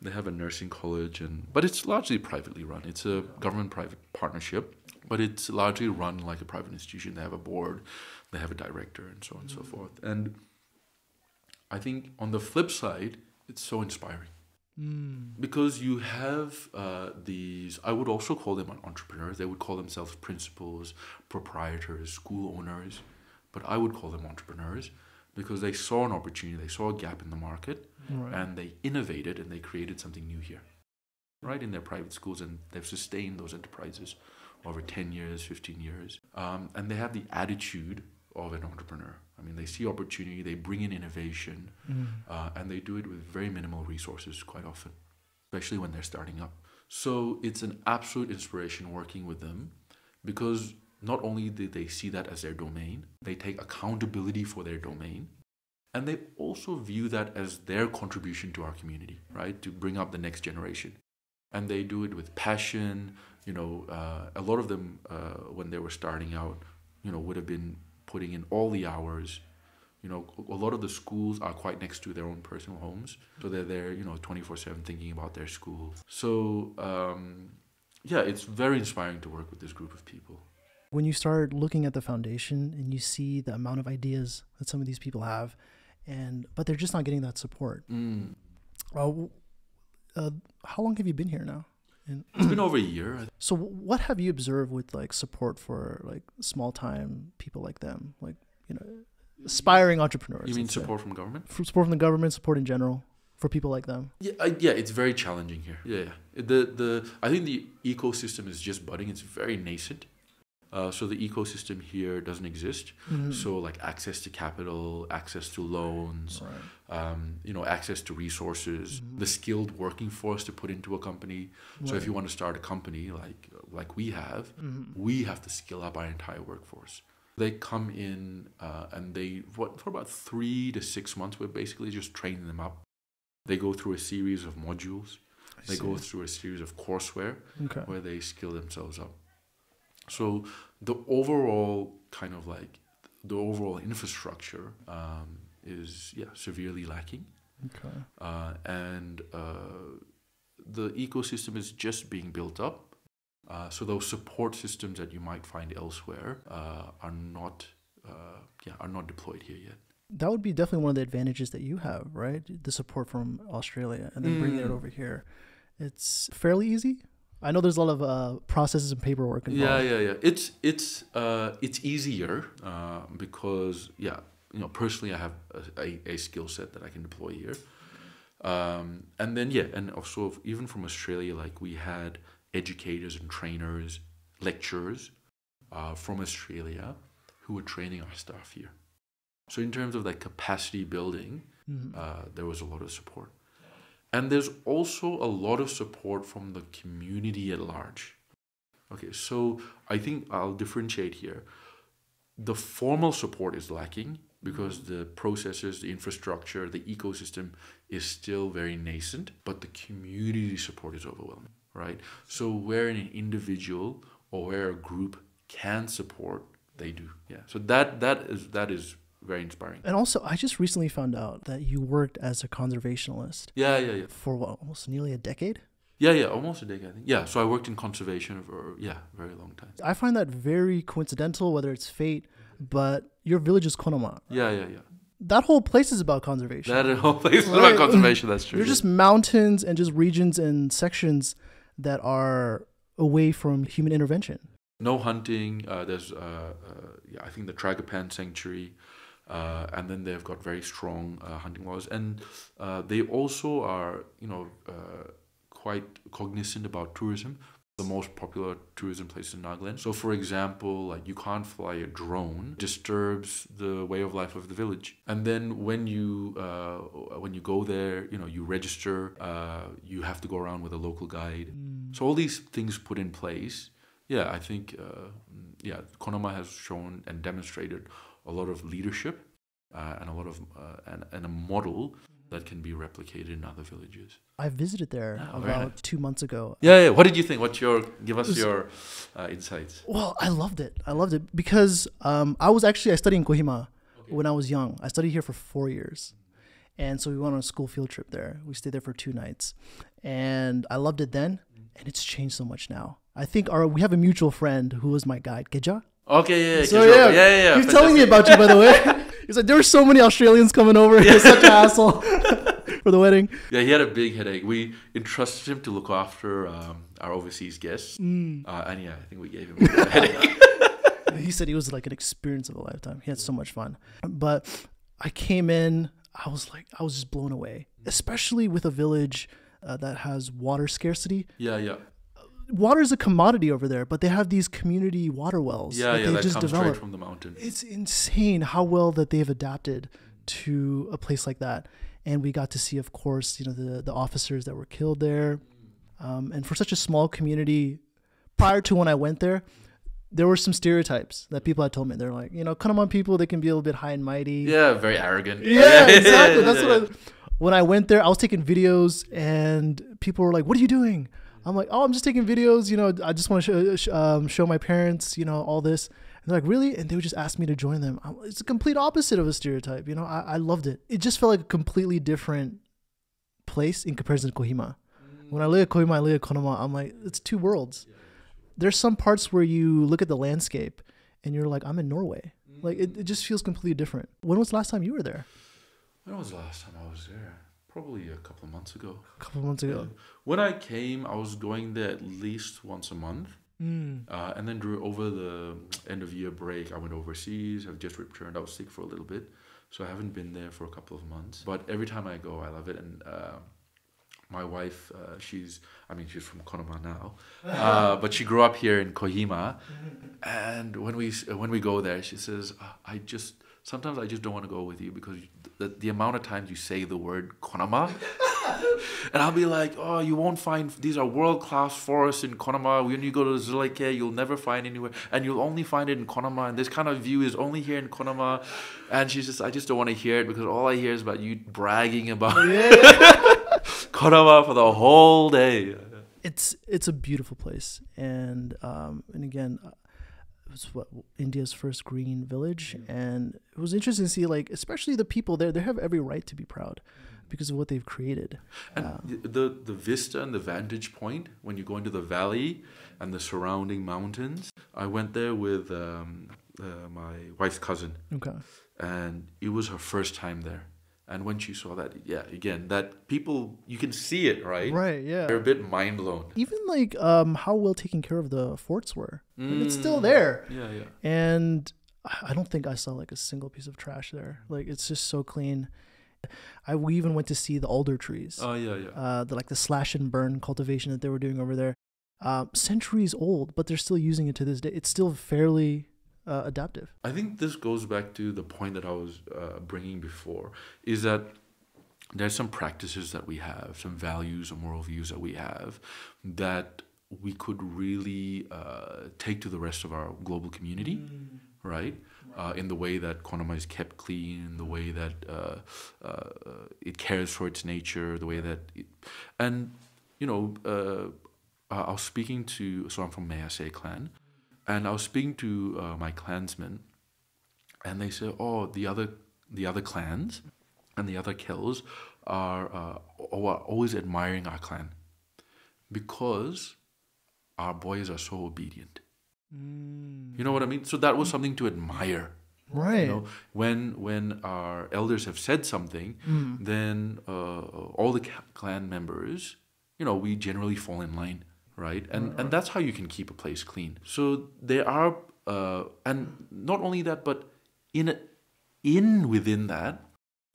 They have a nursing college, but it's largely privately run. It's a government-private partnership, but it's largely run like a private institution. They have a board, they have a director, and so on and so forth. And I think on the flip side, it's so inspiring. Because you have these, I would also call them entrepreneurs. They would call themselves principals, proprietors, school owners, but I would call them entrepreneurs because they saw an opportunity, they saw a gap in the market, and they innovated and they created something new here, right, in their private schools, and they've sustained those enterprises over 10 years, 15 years, and they have the attitude of an entrepreneur. I mean, they see opportunity, they bring in innovation, and they do it with very minimal resources quite often, especially when they're starting up. So it's an absolute inspiration working with them because not only do they see that as their domain, they take accountability for their domain, and they also view that as their contribution to our community, right, to bring up the next generation. And they do it with passion. A lot of them, when they were starting out, would have been putting in all the hours. A lot of the schools are quite next to their own personal homes. So they're there, 24/7 thinking about their school. So, it's very inspiring to work with this group of people. When you start looking at the foundation and you see the amount of ideas that some of these people have, but they're just not getting that support. How long have you been here now? It's been over a year. So what have you observed with like support for like small time people like them, like, you know, aspiring entrepreneurs? You mean support from government? Support from the government, support in general for people like them. Yeah, it's very challenging here. Yeah. I think the ecosystem is just budding. It's very nascent. So the ecosystem here doesn't exist. So like access to capital, access to loans, access to resources, the skilled working force to put into a company. So if you want to start a company like we have to skill up our entire workforce. They come in and for about 3 to 6 months, we're basically just training them up. They go through a series of modules. They go through a series of courseware where they skill themselves up. So the overall infrastructure is severely lacking. And the ecosystem is just being built up. So those support systems that you might find elsewhere are not deployed here yet. That would be definitely one of the advantages that you have, right? The support from Australia and then bringing it over here. It's fairly easy. I know there's a lot of processes and paperwork involved. Yeah. It's easier because personally I have a skill set that I can deploy here. And then and also even from Australia, like we had educators and trainers, lecturers from Australia who were training our staff here. So in terms of like capacity building, there was a lot of support. And there's also a lot of support from the community at large. Okay, so I think I'll differentiate here. The formal support is lacking because the processes, the infrastructure, the ecosystem is still very nascent, but the community support is overwhelming, right? So where an individual or where a group can support, they do. Yeah. So that is very inspiring. And also, I just recently found out that you worked as a conservationalist. Yeah. For what, almost nearly a decade? Yeah, almost a decade, I think. Yeah, so I worked in conservation for, a very long time. I find that very coincidental, whether it's fate, but your village is Kohima. Yeah. That whole place is about conservation. That whole place is about conservation, that's true. They're just mountains and just regions and sections that are away from human intervention. No hunting. There's, I think the Tragapan Sanctuary. And then they've got very strong hunting laws, and they also are, quite cognizant about tourism. The most popular tourism place in Nagaland. So, for example, like you can't fly a drone; disturbs the way of life of the village. And then when you go there, you register. You have to go around with a local guide. So all these things put in place. Yeah, I think Kohima has shown and demonstrated a lot of leadership and a lot of and a model that can be replicated in other villages. I visited there about 2 months ago. Yeah. What did you think? Give us your insights. Well, I loved it because I studied in Kohima when I was young. I studied here for 4 years. And so we went on a school field trip there. We stayed there for 2 nights. And I loved it then, and it's changed so much now. I think we have a mutual friend who was my guide, Keja. Okay, yeah. So yeah. He was telling me about you, by the way. He's like, there were so many Australians coming over. He was such an asshole for the wedding. Yeah, he had a big headache. We entrusted him to look after our overseas guests. And I think we gave him a headache. He said it was like an experience of a lifetime. He had so much fun. But I came in, I was just blown away, especially with a village that has water scarcity. Yeah. Water is a commodity over there, but they have these community water wells that they just come develop straight from the mountain. It's insane how well that they've adapted to a place like that. And we got to see, of course, the officers that were killed there. And for such a small community, prior to when I went there were some stereotypes that people had told me. They're like, Kohima people, they can be a little bit high and mighty. Yeah, very arrogant. Yeah, exactly. When I went there, I was taking videos and people were like, what are you doing? I'm like, I'm just taking videos, I just want to show my parents, all this. And they're like, really? And they would just ask me to join them. It's a complete opposite of a stereotype. I loved it. It just felt like a completely different place in comparison to Kohima. When I live at Kohima, I live at Kohima, I'm like, it's two worlds. There's some parts where you look at the landscape and you're like, I'm in Norway. Like, it just feels completely different. When was the last time you were there? When was the last time I was there? Probably a couple of months ago. A couple of months ago. When I came, I was going there at least once a month. Mm. And then over the end of year break, I went overseas. I've just returned. I was sick for a little bit, so I haven't been there for a couple of months. But every time I go, I love it. And my wife, she's from Kohima now, but she grew up here in Kohima. And when we go there, she says, sometimes I just don't want to go with you because the amount of times you say the word Kohima. And I'll be like, oh, you won't find, these are world-class forests in Kohima. When you go to Zuleke, you'll never find anywhere. And you'll only find it in Kohima. And this kind of view is only here in Kohima. And she's just, I just don't want to hear it because all I hear is about you bragging about Kohima for the whole day. It's a beautiful place. And again, it was India's first green village. And it was interesting to see, like, especially the people there, they have every right to be proud because of what they've created. And the vista and the vantage point when you go into the valley and the surrounding mountains. I went there with my wife's cousin. Okay. And it was her first time there. And when she saw that, again, that people, you can see it, right? Right, yeah. They're a bit mind blown. Even like how well taken care of the forts were. Like, it's still there. Yeah. And I don't think I saw like a single piece of trash there. Like, it's just so clean. We even went to see the alder trees. Oh, yeah. The slash and burn cultivation that they were doing over there. Centuries old, but they're still using it to this day. It's still fairly adaptive. I think this goes back to the point that I was bringing before, is that there's some practices that we have, some values or moral views that we have that we could really take to the rest of our global community, right? In the way that Kohima is kept clean, in the way that it cares for its nature, the way that I was speaking to, so I'm from Mayase clan, and I was speaking to my clansmen, and they said, oh, the other clans and the other kills are always admiring our clan because our boys are so obedient. You know what I mean? So that was something to admire. Right. You know, when our elders have said something, then all the clan members, we generally fall in line, right? And that's how you can keep a place clean. So there are, and not only that, but within that,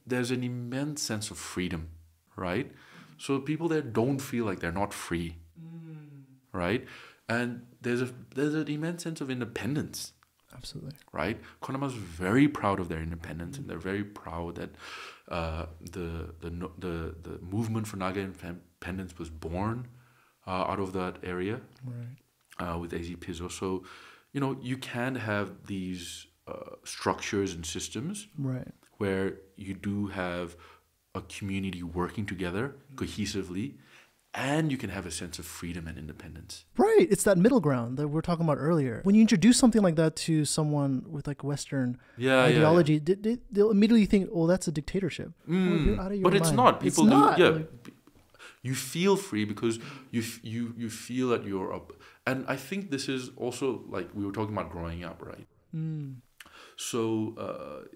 there's an immense sense of freedom, right? So people there don't feel like they're not free, right? And there's an immense sense of independence. Absolutely. Right? Kohima's very proud of their independence, and they're very proud that the movement for Naga independence was born out of that area, right? With AZ Pizzo. So, you can have these structures and systems, right, where you do have a community working together cohesively, and you can have a sense of freedom and independence. Right. It's that middle ground that we were talking about earlier. When you introduce something like that to someone with like Western ideology, they'll immediately think, oh, that's a dictatorship. Well, you're out of your but it's mind. not. People it's do. Not. Yeah. Like, you feel free because you feel that you're up. And I think this is also, like we were talking about growing up, right? So,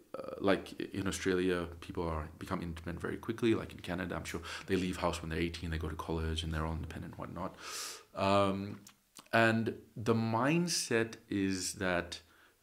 like in Australia, people become independent very quickly. Like in Canada, I'm sure they leave house when they're 18, they go to college, and they're all independent and whatnot. And the mindset is that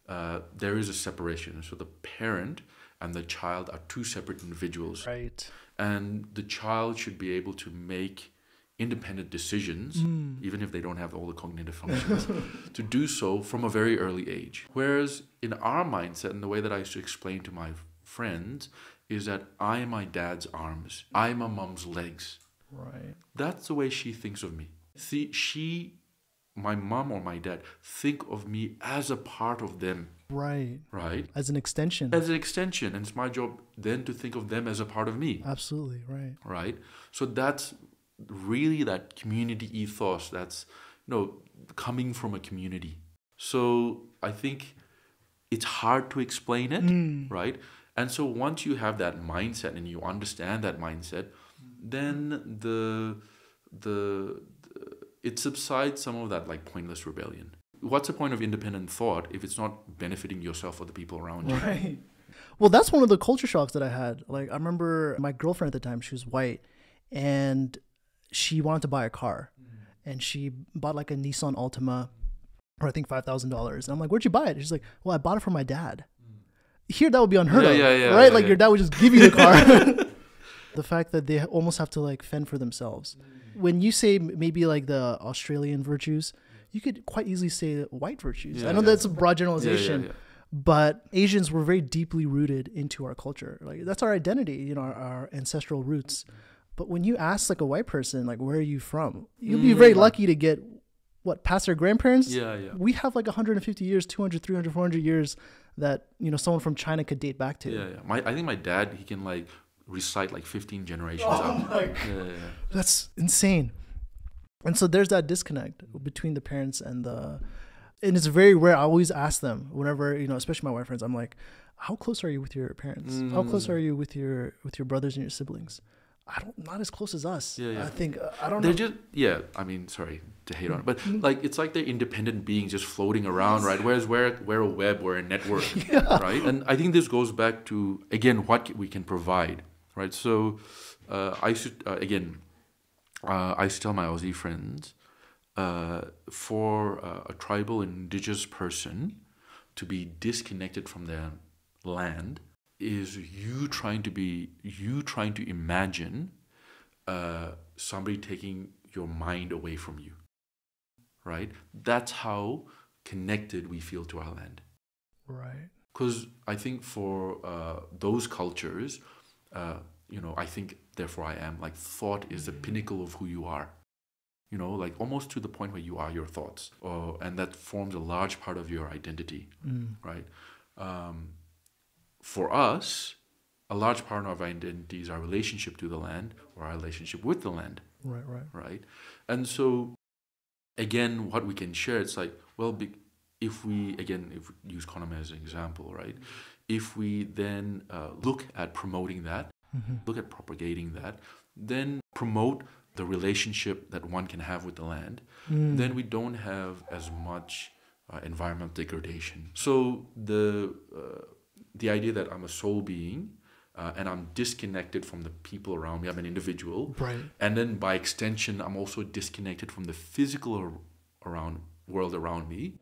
there is a separation. So the parent and the child are two separate individuals. right. And the child should be able to make independent decisions, even if they don't have all the cognitive functions, to do so from a very early age. Whereas in our mindset, and the way that I used to explain to my friends, is that I am my dad's arms, I'm my mom's legs. Right. That's the way she thinks of me. See, my mom or my dad, think of me as a part of them. Right. Right? As an extension. As an extension. And it's my job then to think of them as a part of me. Absolutely. Right. Right? So that's really that community ethos that's coming from a community. So I think it's hard to explain it, right? And so once you have that mindset and you understand that mindset, then it subsides some of that like pointless rebellion. What's the point of independent thought if it's not benefiting yourself or the people around you? Right. Well, that's one of the culture shocks that I had. Like, I remember my girlfriend at the time, she was white, and she wanted to buy a car. And she bought like a Nissan Altima for I think $5,000. And I'm like, where'd you buy it? She's like, well, I bought it from my dad. Here, that would be unheard of, right? Like your dad would just give you the car. The fact that they almost have to like fend for themselves. When you say maybe like the Australian virtues, you could quite easily say white virtues. I know that's a broad generalization, but Asians were very deeply rooted into our culture. Like that's our identity, you know, our ancestral roots. But when you ask like a white person, like, where are you from? You'll be very lucky to get what, past their grandparents? We have like 150 years, 200, 300, 400 years that, you know, someone from China could date back to. I think my dad, he can like recite like 15 generations That's insane. And so there's that disconnect between the parents and it's very rare. I always ask them whenever, you know, especially my white friends, I'm like, how close are you with your parents? How close are you with your brothers and your siblings? Not as close as us. I think, I don't know. They're just, I mean, sorry to hate on it, but like, it's like they're independent beings just floating around, right? Whereas we're a web, we're a network, right? And I think this goes back to, again, what we can provide, right? So I used to tell my Aussie friends, for a tribal indigenous person to be disconnected from their land is you trying to imagine somebody taking your mind away from you, right? That's how connected we feel to our land, right? Because I think for those cultures, you know, I think therefore I am, like, thought is the pinnacle of who you are, you know, like almost to the point where you are your thoughts, and that forms a large part of your identity, right? For us, a large part of our identity is our relationship to the land or our relationship with the land. Right. And so, again, what we can share, it's like, well, if we use Kohima as an example, right? If we then look at promoting that, look at propagating that, then promote the relationship that one can have with the land, then we don't have as much environmental degradation. So the idea that I'm a soul being and I'm disconnected from the people around me, I'm an individual, right? And then by extension, I'm also disconnected from the physical world around me.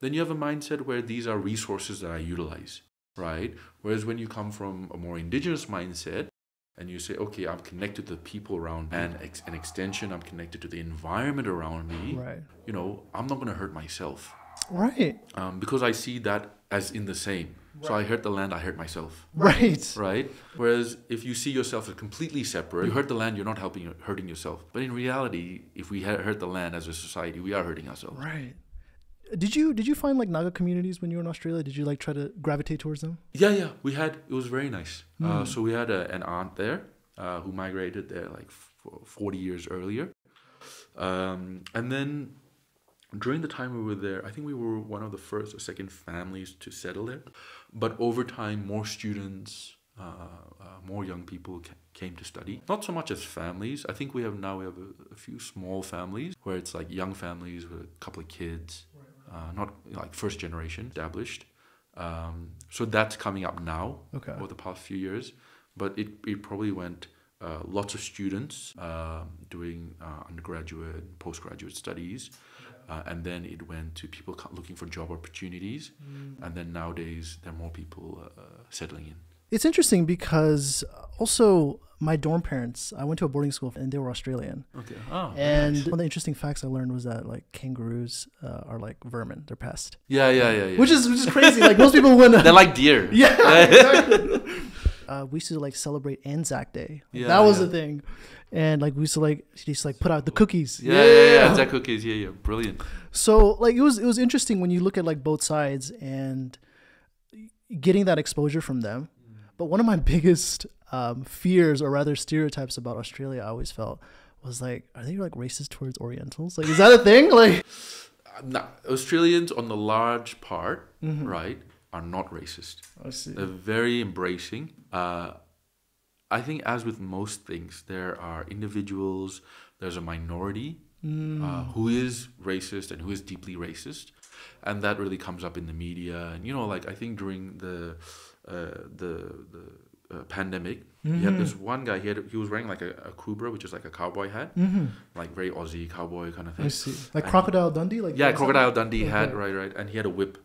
Then you have a mindset where these are resources that I utilize, right? Whereas when you come from a more indigenous mindset and you say, okay, I'm connected to the people around me, and an extension, I'm connected to the environment around me, right? You know, I'm not going to hurt myself. Right. Because I see that as in the same. Right. So I hurt the land, I hurt myself. Right. Right? Whereas if you see yourself as completely separate, you hurt the land, you're not hurting yourself. But in reality, if we hurt the land as a society, we are hurting ourselves. Right. Did you find like Naga communities when you were in Australia? Did you like try to gravitate towards them? Yeah. It was very nice. So we had an aunt there who migrated there like 40 years earlier. And then during the time we were there, I think we were one of the first or second families to settle there. But over time, more students, more young people came to study. Not so much as families. I think we have a few small families where it's like young families with a couple of kids, not like first generation established. So that's coming up now over the past few years. But it probably went lots of students doing undergraduate and postgraduate studies. And then it went to people looking for job opportunities. And then nowadays, there are more people settling in. It's interesting because also my dorm parents, I went to a boarding school and they were Australian. Okay. Oh, and nice. One of the interesting facts I learned was that like kangaroos are like vermin. They're pests. Yeah. Which is crazy. Like most people wouldn't. They're like deer. Yeah, exactly. We used to like celebrate Anzac Day. That was the thing. And like we used to put out the cookies. Yeah. Anzac cookies. Yeah. Brilliant. So like it was interesting when you look at like both sides and getting that exposure from them. But one of my biggest fears, or rather stereotypes about Australia, I always felt was like, are they like racist towards Orientals? Like, is that a thing? Like, no, Australians on the large part, right, are not racist. I see. They're very embracing. I think as with most things, there are individuals, there's a minority who is racist and who is deeply racist. and that really comes up in the media. And like I think during the pandemic, you had this one guy. He was wearing like a kubra, which is like a cowboy hat, like very Aussie cowboy kind of thing. I see, like Crocodile Dundee, like Crocodile Dundee hat, right, and he had a whip.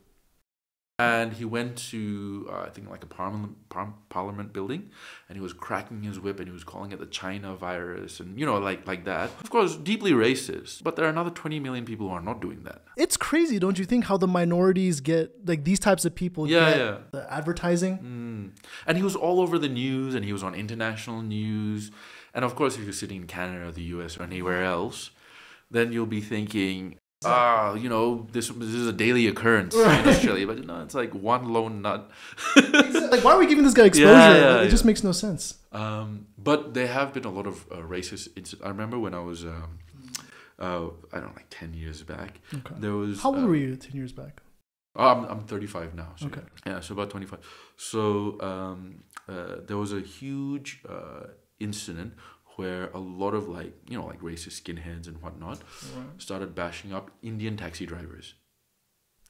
And he went to, I think, like a parliament building, and he was cracking his whip, and he was calling it the China virus, and, like that. Of course, deeply racist, but there are another 20 million people who are not doing that. It's crazy, don't you think, how the minorities get, like, these types of people get the advertising? And he was all over the news, and he was on international news. And, of course, if you're sitting in Canada or the US or anywhere else, then you'll be thinking... this is a daily occurrence in Australia, but it's like one lone nut. Like, why are we giving this guy exposure? It just makes no sense. But there have been a lot of racist incidents. I remember when I was, I don't know, like 10 years back. Okay. There was. How old were you 10 years back? I'm 35 now. So okay. Yeah, so about 25. So there was a huge incident where a lot of like racist skinheads and whatnot started bashing up Indian taxi drivers.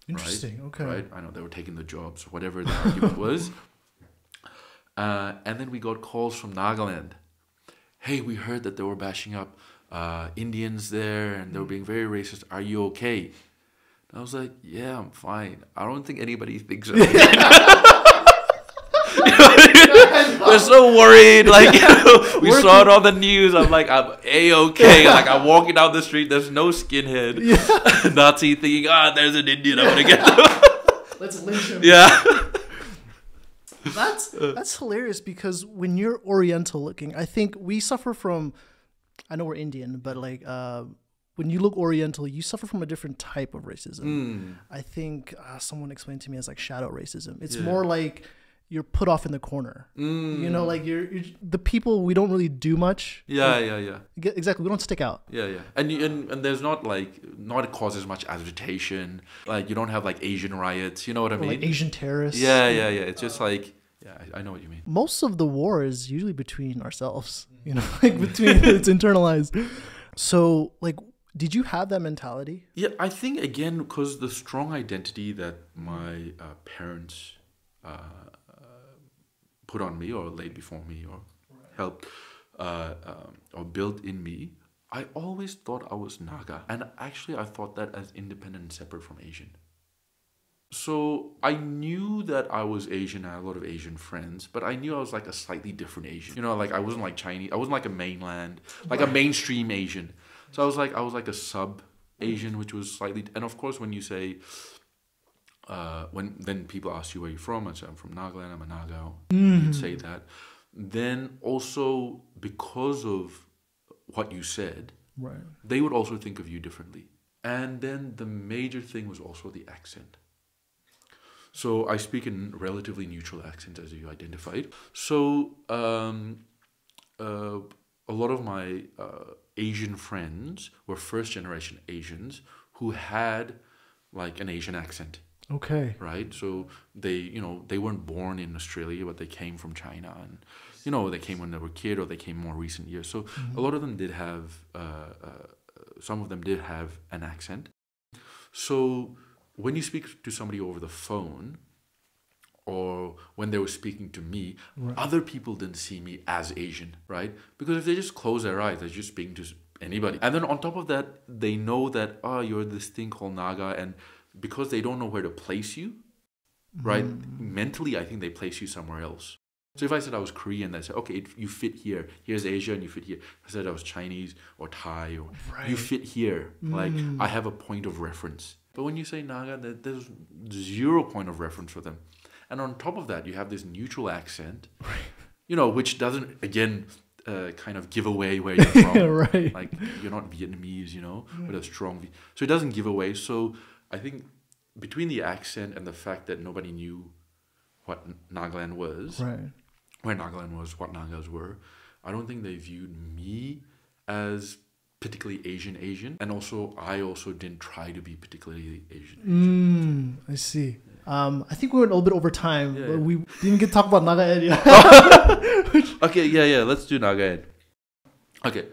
Interesting. Right? Okay. Right. I know they were taking the jobs, whatever the argument was. And then we got calls from Nagaland. Hey, we heard that they were bashing up Indians there, and they were being very racist. Are you okay? And I was like, yeah, I'm fine. I don't think anybody thinks of me. We're so worried. Like, we saw it on the news. I'm like, I'm A-okay. Like, I'm walking down the street. There's no skinhead Nazi thinking, there's an Indian. I'm gonna get them. Let's lynch him. Yeah. That's hilarious, because when you're Oriental looking, I think we suffer from. I know we're Indian, but like when you look Oriental, you suffer from a different type of racism. I think someone explained to me as like shadow racism. It's more like you're put off in the corner. Like you're the people, we don't really do much. Exactly, we don't stick out. And there's not cause as much agitation. Like you don't have like Asian riots. You know what I mean? Like Asian terrorists. It's just like I know what you mean. Most of the war is usually between ourselves. Like between it's internalized. So like, did you have that mentality? Yeah, I think again because the strong identity that my parents put on me or laid before me or helped or built in me, I always thought I was Naga. And actually I thought that as independent and separate from Asian. So I knew that I was Asian. I had a lot of Asian friends, but I knew I was like a slightly different Asian. Like I wasn't like Chinese. I wasn't like a mainland, like a mainstream Asian. So I was like a sub Asian, which was slightly, and of course when you say, when then people ask you where you're from, I say I'm from Nagaland, I'm a Naga, you'd say that. Then also because of what you said, they would also think of you differently. And then the major thing was also the accent. So I speak in relatively neutral accents, as you identified. So a lot of my Asian friends were first generation Asians who had like an Asian accent. Okay. Right. So they weren't born in Australia, but they came from China, and they came when they were a kid, or they came more recent years. So a lot of them did have, some of them did have an accent. So when you speak to somebody over the phone, or when they were speaking to me, other people didn't see me as Asian, right? Because if they just close their eyes, they're just speaking to anybody. And then on top of that, they know that, you're this thing called Naga, and because they don't know where to place you, right? Mentally, I think they place you somewhere else. So if I said I was Korean, they said, okay, you fit here. Here's Asia, and you fit here. If I said I was Chinese or Thai, or you fit here. Like, I have a point of reference. But when you say Naga, there's 0 point of reference for them. And on top of that, you have this neutral accent, which doesn't, again, kind of give away where you're from. Like, you're not Vietnamese, with a strong... So it doesn't give away. So I think between the accent and the fact that nobody knew what Nagaland was, where Nagaland was, what Nagas were, I don't think they viewed me as particularly Asian. And also, I also didn't try to be particularly Asian. I see. I think we went a little bit over time. Yeah. We didn't get to talk about NagaED yet. Okay, let's do NagaED. Okay,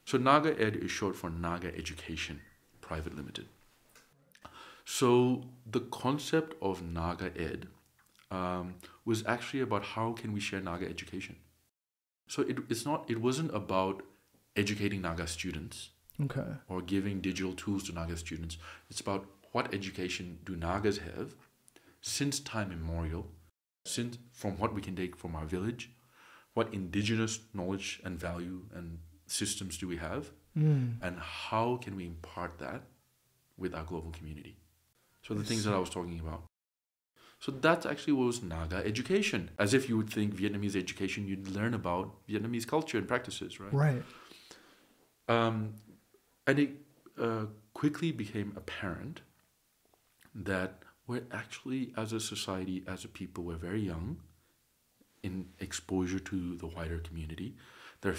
so NagaED is short for Naga Education Private Limited. So the concept of NagaED was actually about how can we share Naga education. So it wasn't about educating Naga students Okay. or giving digital tools to Naga students. It's about what education do Nagas have since time immemorial, since from what we can take from our village, what indigenous knowledge and value and systems do we have, and how can we impart that with our global community. So the things that I was talking about. So that actually was Naga education. As if you would think Vietnamese education, you'd learn about Vietnamese culture and practices, right? Right. And it quickly became apparent that we're actually, as a society, as a people, we're very young in exposure to the wider community. There are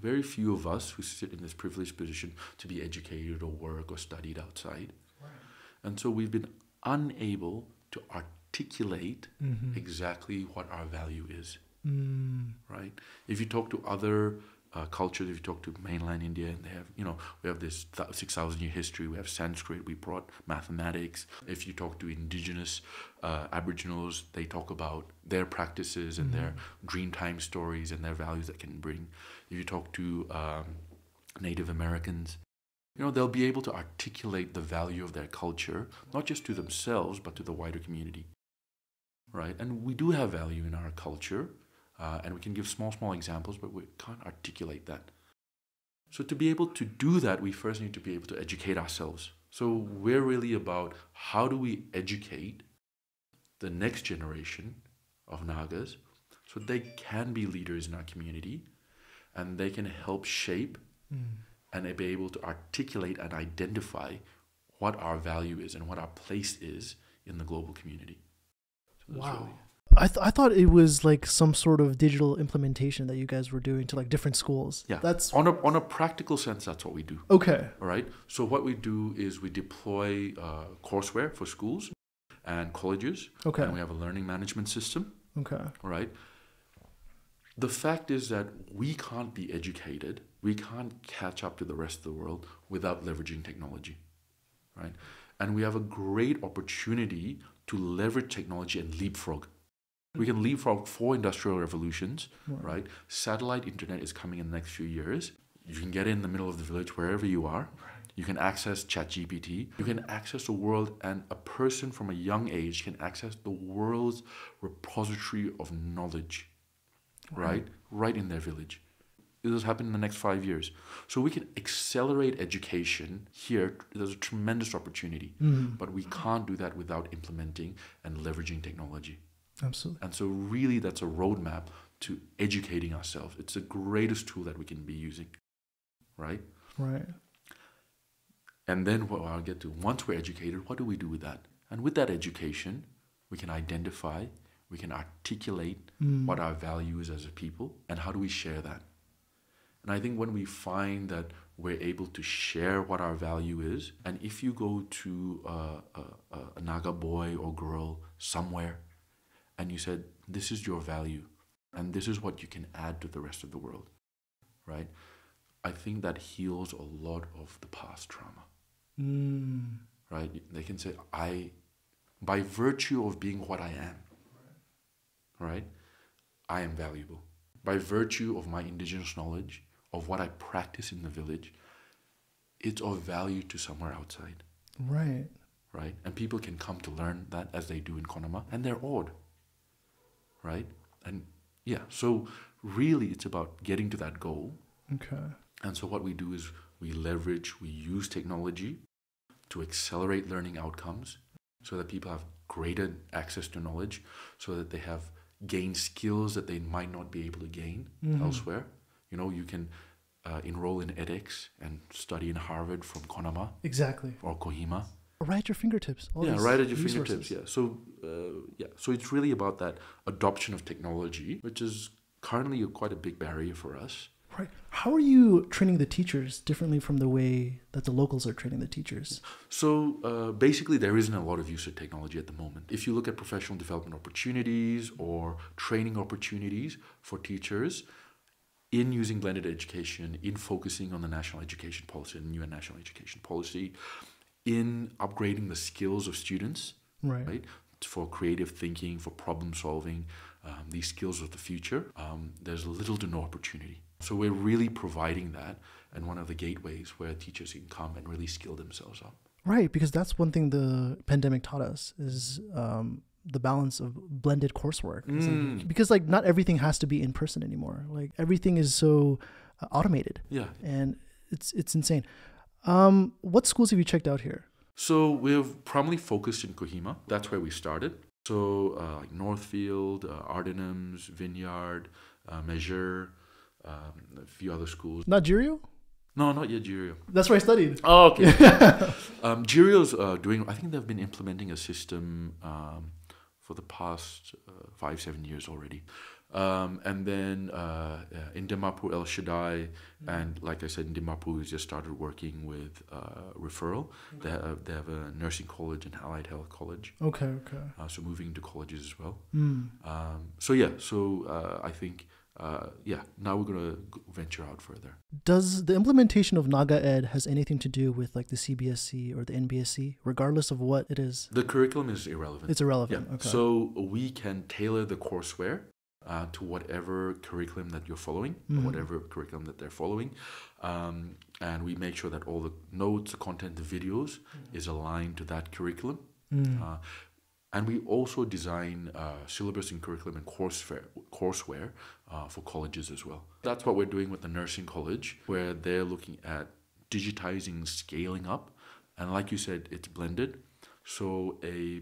very few of us who sit in this privileged position to be educated or work or studied outside. Right. And so we've been unable to articulate exactly what our value is. Right? If you talk to other cultures, if you talk to mainland India, and they have, we have this 6,000-year history, we have Sanskrit, we brought mathematics. If you talk to indigenous Aboriginals, they talk about their practices and their dreamtime stories and their values that can bring. If you talk to Native Americans, they'll be able to articulate the value of their culture, not just to themselves, but to the wider community, right? And we do have value in our culture, and we can give small examples, but we can't articulate that. So to be able to do that, we first need to be able to educate ourselves. So we're really about how do we educate the next generation of Nagas so they can be leaders in our community, and they can help shape and be able to articulate and identify what our value is and what our place is in the global community. So wow. I thought it was like some sort of digital implementation that you guys were doing to like different schools. Yeah, that's on a practical sense, that's what we do. Okay. All right. So what we do is we deploy courseware for schools and colleges. Okay. And we have a learning management system. Okay. All right. The fact is that we can't be educated, we can't catch up to the rest of the world without leveraging technology, right? And we have a great opportunity to leverage technology and leapfrog. We can leapfrog 4 industrial revolutions, right? Satellite internet is coming in the next few years. You can get in the middle of the village wherever you are. You can access ChatGPT. You can access the world, and a person from a young age can access the world's repository of knowledge, right in their village. This will happen in the next 5 years. So we can accelerate education here. There's a tremendous opportunity, but we can't do that without implementing and leveraging technology. Absolutely. And so really that's a roadmap to educating ourselves. It's the greatest tool that we can be using, right? Right. And then what I'll get to, once we're educated, what do we do with that? And with that education, we can identify, we can articulate what our value is as a people, and how do we share that? And I think when we find that we're able to share what our value is, and if you go to a Naga boy or girl somewhere, and you said, this is your value, and this is what you can add to the rest of the world, right? I think that heals a lot of the past trauma, right? They can say, by virtue of being what I am, right? I am valuable. By virtue of my indigenous knowledge, of what I practice in the village, it's of value to somewhere outside. Right. Right? And people can come to learn that as they do in Kohima, and they're awed. Right? And yeah, so really it's about getting to that goal. Okay. And so what we do is we use technology to accelerate learning outcomes so that people have greater access to knowledge, so that they have gained skills that they might not be able to gain elsewhere. You can enroll in edX and study in Harvard from Kohima. Exactly. Or Kohima. Right at your fingertips. Right at your fingertips. Yeah. So so it's really about that adoption of technology, which is currently quite a big barrier for us. Right. How are you training the teachers differently from the way that the locals are training the teachers? So basically, there isn't a lot of use of technology at the moment. If you look at professional development opportunities or training opportunities for teachers, in using blended education, in focusing on the national education policy, the new national education policy, in upgrading the skills of students, Right. right? For creative thinking, for problem solving, these skills of the future, there's little to no opportunity. So we're really providing that, and one of the gateways where teachers can come and really skill themselves up. Right, because that's one thing the pandemic taught us is the balance of blended coursework. Because like not everything has to be in person anymore. Like everything is so automated. Yeah. And it's insane. What schools have you checked out here? So we've primarily focused in Kohima. That's where we started. So like Northfield, Ardenham's, Vineyard, Measure, a few other schools. Not Jirio? No, not yet Jirio. That's where I studied. Oh, okay. Jirio's doing, I think they've been implementing a system for the past 5-7 years already. And then in Dimapur, El Shaddai, and like I said, in Dimapur, we just started working with referral. They have a nursing college and allied health college. Okay. So moving into colleges as well. Mm. I think, now we're going to venture out further. Does the implementation of NagaED has anything to do with like the CBSC or the NBSC, regardless of what it is? The curriculum is irrelevant. It's irrelevant. Yeah. Okay. So we can tailor the courseware to whatever curriculum that you're following, or whatever curriculum that they're following. And we make sure that all the notes, the content, the videos is aligned to that curriculum. And we also design syllabus and curriculum and courseware for colleges as well. That's what we're doing with the nursing college, where they're looking at digitizing, scaling up. And like you said, it's blended. So a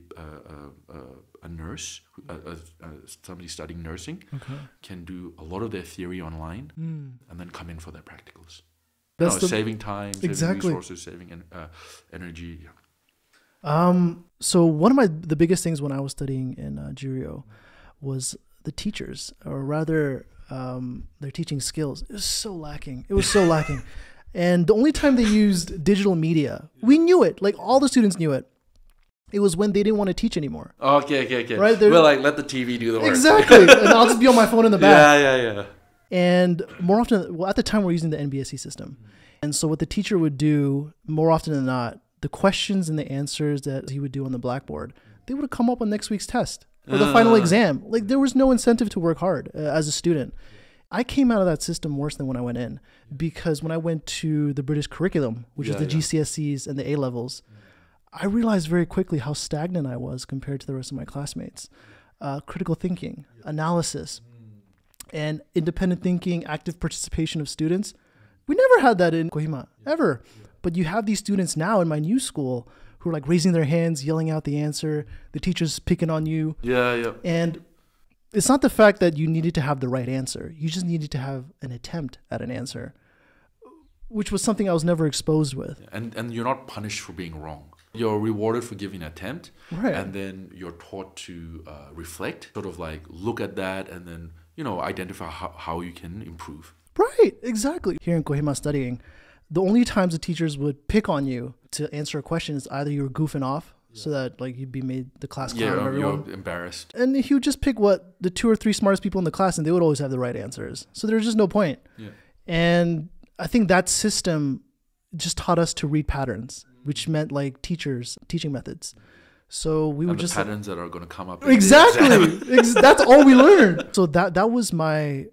nurse, somebody studying nursing, can do a lot of their theory online and then come in for their practicals. That's saving time, saving resources, saving energy. Yeah. So one of the biggest things when I was studying in Jirio was the teachers, or rather their teaching skills. It was so lacking. And the only time they used digital media, we knew it. Like all the students knew it. It was when they didn't want to teach anymore. Okay. Right? We're like, let the TV do the work. Exactly. And I'll just be on my phone in the back. Yeah. And more often, at the time we're using the NBSC system. And so what the teacher would do, more often than not, the questions and the answers that he would do on the blackboard, they would come up on next week's test or the final exam. Like there was no incentive to work hard as a student. I came out of that system worse than when I went in, because when I went to the British curriculum, which is the GCSEs and the A levels, I realized very quickly how stagnant I was compared to the rest of my classmates. Critical thinking, analysis, and independent thinking, active participation of students. We never had that in Kohima, ever. But you have these students now in my new school who are like raising their hands, yelling out the answer, the teacher's picking on you. Yeah. And it's not the fact that you needed to have the right answer. You just needed to have an attempt at an answer, which was something I was never exposed with. And you're not punished for being wrong. You're rewarded for giving an attempt. Right. And then you're taught to reflect, sort of like look at that and then, identify how you can improve. Right, exactly. Here in Kohima studying, the only times the teachers would pick on you to answer a question is either you were goofing off so that like you'd be made the class clown of everyone. You're embarrassed. And he would just pick what the 2 or 3 smartest people in the class, and they would always have the right answers. So there's just no point. Yeah. And I think that system just taught us to read patterns, which meant like teaching methods. So we would just patterns that are going to come up. Exactly. That's all we learned. So that was my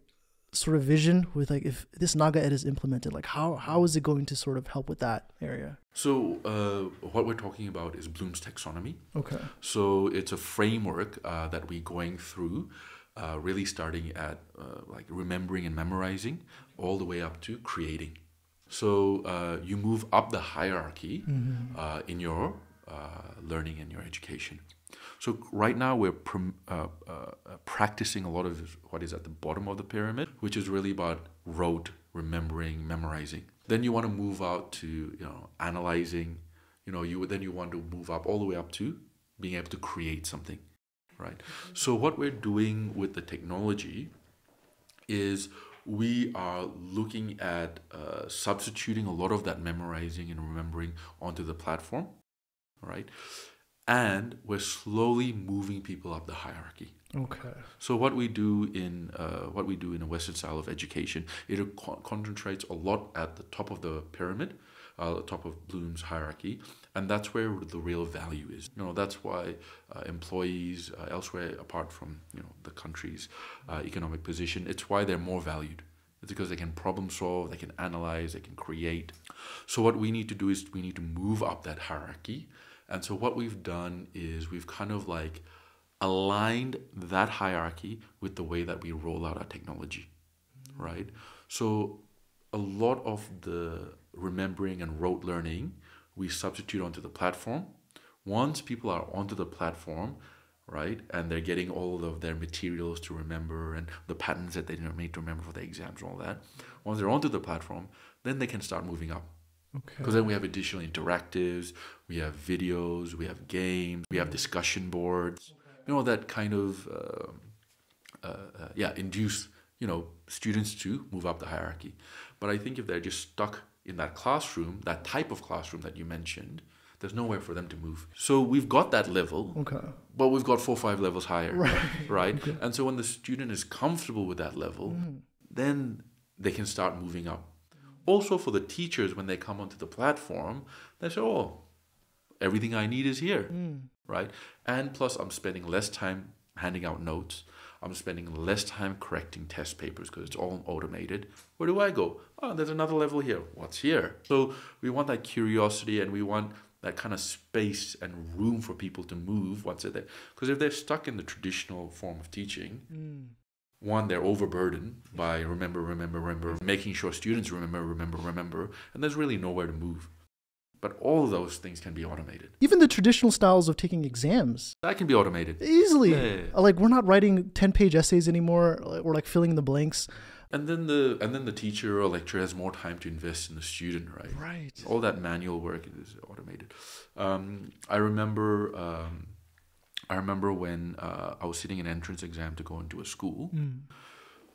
sort of vision with like, if this NagaED is implemented, like how is it going to sort of help with that area? So what we're talking about is Bloom's taxonomy. Okay. So it's a framework that we're going through, really starting at like remembering and memorizing all the way up to creating. So you move up the hierarchy in your learning and your education. So right now we're practicing a lot of what is at the bottom of the pyramid, which is really about rote, remembering, memorizing. Then you want to move out to analyzing. You want to move up all the way up to being able to create something, right? So what we're doing with the technology is we are looking at substituting a lot of that memorizing and remembering onto the platform, right? And we're slowly moving people up the hierarchy. Okay. So what we do in a Western style of education, it concentrates a lot at the top of the pyramid, the top of Bloom's hierarchy, And that's where the real value is. That's why employees elsewhere, apart from the country's economic position, it's why they're more valued. It's because they can problem solve, they can analyze, they can create. So what we need to do is we need to move up that hierarchy. And so what we've done is we've kind of like aligned that hierarchy with the way that we roll out our technology, right? So a lot of the remembering and rote learning we substitute onto the platform. Once people are onto the platform, right, and they're getting all of their materials to remember and the patterns that they need to remember for the exams and all that, once they're onto the platform, then they can start moving up. Because then we have additional interactives, we have videos, we have games, we have discussion boards, that kind of induce students to move up the hierarchy. But I think if they're just stuck in that classroom, that type of classroom that you mentioned, there's nowhere for them to move. So we've got that level, but we've got 4 or 5 levels higher, right? Okay. And so when the student is comfortable with that level, then they can start moving up. Also for the teachers, when they come onto the platform, they say, oh, everything I need is here, right? And plus I'm spending less time handing out notes. I'm spending less time correcting test papers because it's all automated. Where do I go? Oh, there's another level here. What's here? So we want that curiosity and we want that kind of space and room for people to move once they're there. Because if they're stuck in the traditional form of teaching, one, they're overburdened by remember, making sure students remember, and there's really nowhere to move. But all of those things can be automated. Even the traditional styles of taking exams. That can be automated. Easily. Yeah. Like, we're not writing 10-page essays anymore. We're like filling in the blanks. And then the teacher or lecturer has more time to invest in the student, right? Right. All that manual work is automated. I remember when I was sitting an entrance exam to go into a school.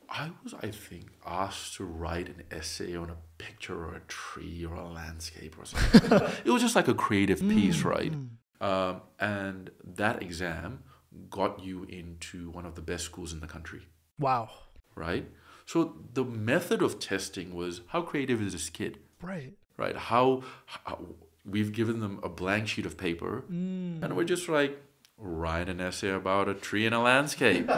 I was, I think, asked to write an essay on a picture or a tree or a landscape or something. It was just like a creative piece, right? And that exam got you into one of the best schools in the country. Wow. Right? So the method of testing was, how creative is this kid? Right. Right? How we've given them a blank sheet of paper and we're just like, write an essay about a tree and a landscape,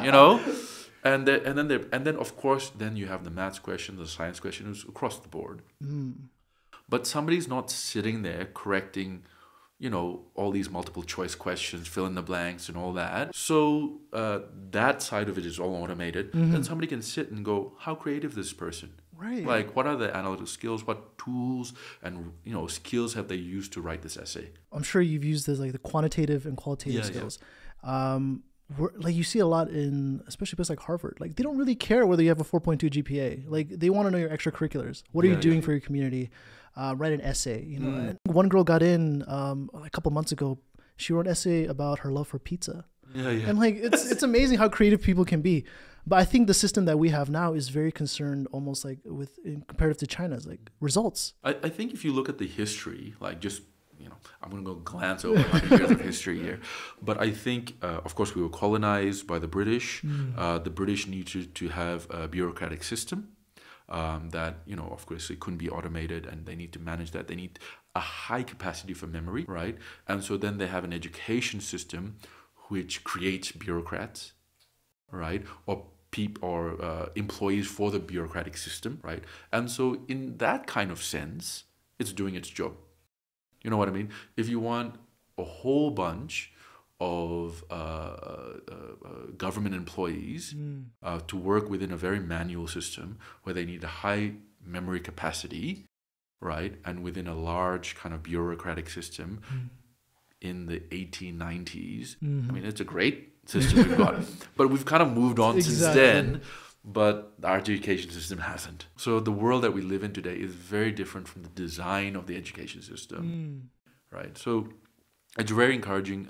And then of course then you have the maths question, the science question, it was across the board. But somebody's not sitting there correcting, all these multiple choice questions, fill in the blanks and all that. So that side of it is all automated. Then somebody can sit and go, how creative is this person? Right. Like, what are the analytical skills? What tools and skills have they used to write this essay? I'm sure you've used this, like the quantitative and qualitative skills. Like you see a lot in, especially places like Harvard, like they don't really care whether you have a 4.2 GPA. Like they want to know your extracurriculars. What are you doing for your community? Write an essay. One girl got in a couple months ago. She wrote an essay about her love for pizza. And like it's amazing how creative people can be. But I think the system that we have now is very concerned, almost like in comparative to China's, like results. I think if you look at the history, like just I'm going to go glance over 100 years of history here. But I think, of course, we were colonized by the British. The British needed to have a bureaucratic system that, of course, it couldn't be automated and they need to manage that. They need a high capacity for memory, right? And so then they have an education system which creates bureaucrats, right? Or employees for the bureaucratic system, right? And so in that kind of sense, it's doing its job. You know what I mean? If you want a whole bunch of government employees to work within a very manual system where they need a high memory capacity, right? And within a large kind of bureaucratic system in the 1890s, I mean, it's a great system we've got. But we've kind of moved on since then. But our education system hasn't. So the world that we live in today is very different from the design of the education system, right? So it's very encouraging,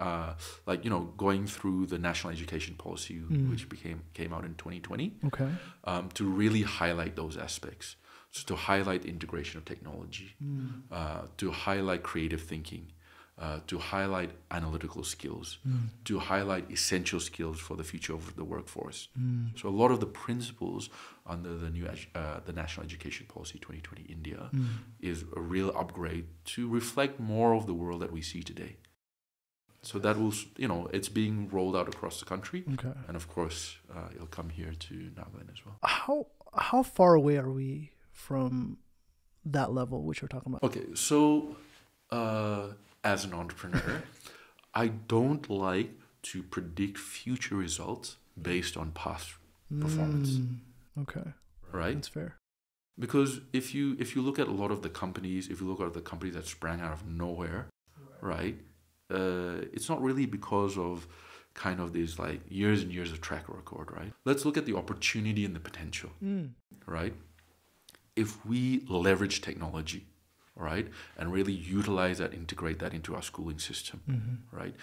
going through the national education policy, which came out in 2020, to really highlight those aspects. So to highlight the integration of technology, to highlight creative thinking, to highlight analytical skills, to highlight essential skills for the future of the workforce. So a lot of the principles under the new the National Education Policy 2020 India is a real upgrade to reflect more of the world that we see today. So that will, it's being rolled out across the country, and of course, it'll come here to Nagaland as well. How far away are we from that level which we're talking about? Okay, so as an entrepreneur, I don't like to predict future results based on past performance. Okay, right? That's fair. Because if you look at a lot of the companies, if you look at the companies that sprang out of nowhere, right? It's not really because of kind of these like years and years of track record, right? Let's look at the opportunity and the potential, right? If we leverage technology, right, and really utilize that, integrate that into our schooling system, right?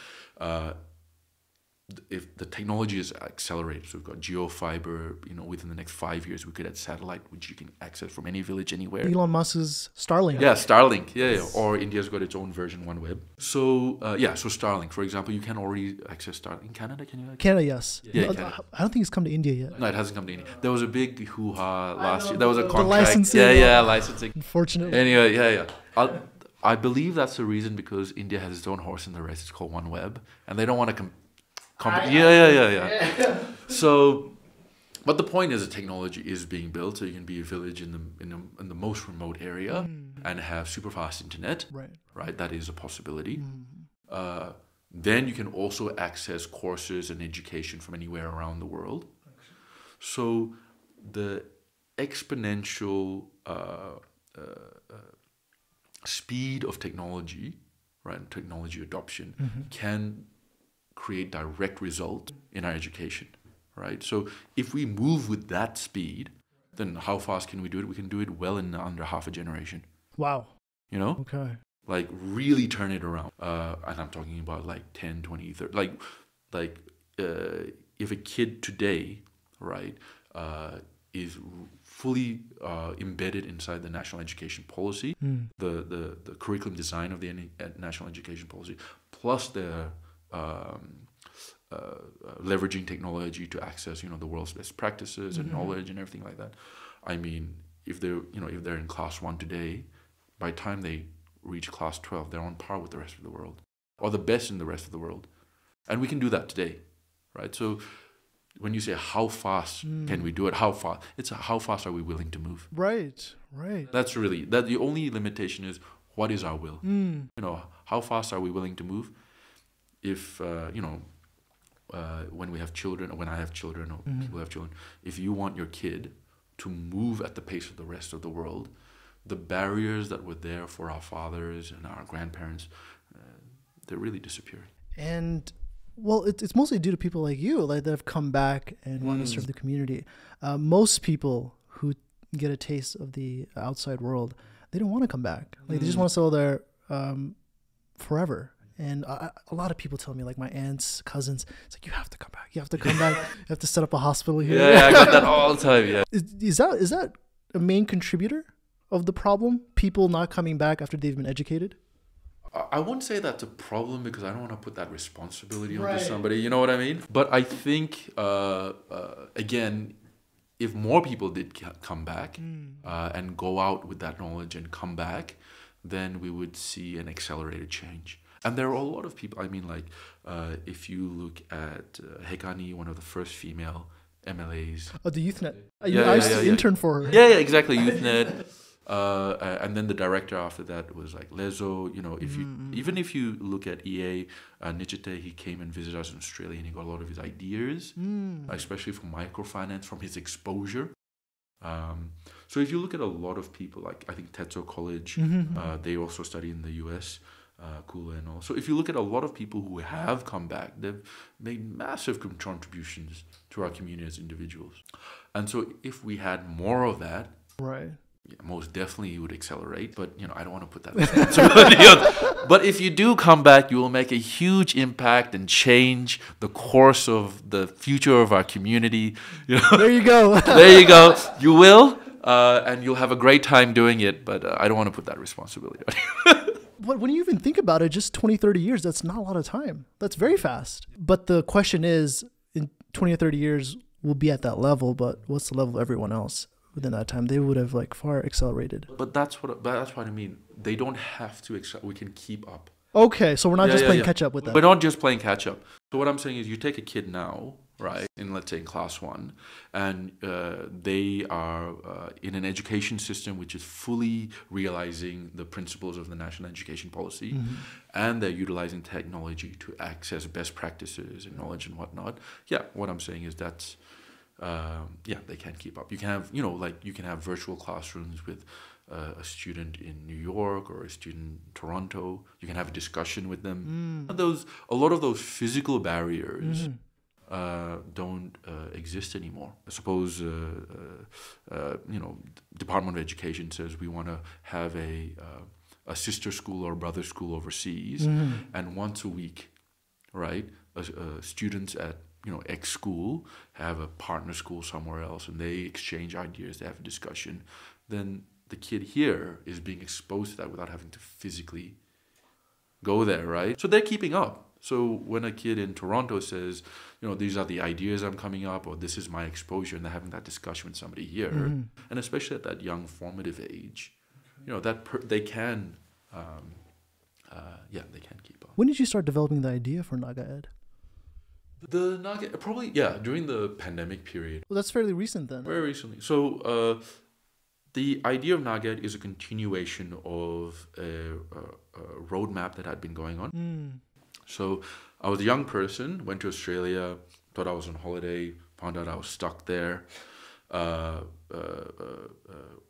If the technology is accelerated, so we've got geofiber, within the next 5 years, we could add satellite, which you can access from any village anywhere. Elon Musk's Starlink. Yeah, Starlink. Yeah. Or India's got its own version, OneWeb. So, so Starlink, for example, you can already access Starlink. In Canada, can you? Canada, yes. Yeah, no, Canada. I don't think it's come to India yet. No, it hasn't come to India. There was a big hoo-ha last year. There was a contract. Licensing. Yeah, licensing. Unfortunately. Anyway, yeah. I believe that's the reason, because India has its own horse in the race. It's called OneWeb. And they don't want to Yeah. So, but the point is, the technology is being built, so you can be a village in the most remote area and have super fast internet. Right. That is a possibility. Then you can also access courses and education from anywhere around the world. So the exponential speed of technology, right, technology adoption can create direct result in our education, right? So if we move with that speed, then how fast can we do it? We can do it well in under half a generation. Wow. Okay. Like really turn it around. And I'm talking about like 10, 20, 30. Like if a kid today, right, is fully embedded inside the national education policy, the curriculum design of the national education policy, plus the leveraging technology to access, the world's best practices and knowledge and everything like that. I mean, if they're in class 1 today, by the time they reach class 12, they're on par with the rest of the world, or the best in the rest of the world. And we can do that today, right? So when you say how fast can we do it, how fast are we willing to move? Right. That's really, the only limitation is, what is our will? How fast are we willing to move? If, when we have children, or when I have children, or people have children, if you want your kid to move at the pace of the rest of the world, the barriers that were there for our fathers and our grandparents, they're really disappearing. And, well, it's mostly due to people like you, that have come back and want to serve the community. Most people who get a taste of the outside world, they don't want to come back. They just want to settle there forever. And a lot of people tell me, like my aunts, cousins, it's like, you have to come back. You have to come back. You have to set up a hospital here. Yeah, I got that all the time, yeah. Is that a main contributor of the problem? People not coming back after they've been educated? I won't say that's a problem, because I don't want to put that responsibility onto somebody. You know what I mean? But I think, again, if more people did come back and go out with that knowledge and come back, then we would see an accelerated change. And there are a lot of people, I mean, like, if you look at Hekani, one of the first female MLAs. Oh, the YouthNet. I used to intern for her. Yeah, exactly, YouthNet. And then the director after that was like Lezo. Even if you look at EA, Nichite, he came and visited us in Australia, and he got a lot of his ideas, especially for microfinance, from his exposure. So if you look at a lot of people, like I think Tetsuo College, they also study in the US, Kula and all. So if you look at a lot of people who have come back, they've made massive contributions to our community as individuals. And so if we had more of that, right, most definitely you would accelerate. But I don't want to put that responsibility on. But if you do come back, you will make a huge impact and change the course of the future of our community. There you go. There you go. You will, and you'll have a great time doing it. But I don't want to put that responsibility on you. But when you even think about it, just 20, 30 years, that's not a lot of time. That's very fast. But the question is, in 20 or 30 years, we'll be at that level, but what's the level of everyone else within that time? They would have like far accelerated. But that's what I mean. They don't have to. We can keep up. Okay, so we're not just playing catch up with them. We're not just playing catch up. So what I'm saying is, you take a kid now, right? Let's say in class 1, and they are in an education system which is fully realizing the principles of the national education policy, and they're utilizing technology to access best practices and knowledge and whatnot. Yeah, what I'm saying is that's they can't keep up. You can have you can have virtual classrooms with a student in New York or a student in Toronto. You can have a discussion with them. A lot of those physical barriers don't exist anymore. I suppose Department of Education says we want to have a sister school or brother school overseas, and once a week, right? Students at X school have a partner school somewhere else, and they exchange ideas. They have a discussion. Then the kid here is being exposed to that without having to physically go there, right? So they're keeping up. So when a kid in Toronto says, these are the ideas I'm coming up, or this is my exposure, and they're having that discussion with somebody here, and especially at that young formative age, they can, they can keep up. When did you start developing the idea for NagaED? The Naga, probably, during the pandemic period. Well, that's fairly recent then. Very recently. So the idea of NagaED is a continuation of a roadmap that had been going on. So I was a young person, went to Australia, thought I was on holiday, found out I was stuck there,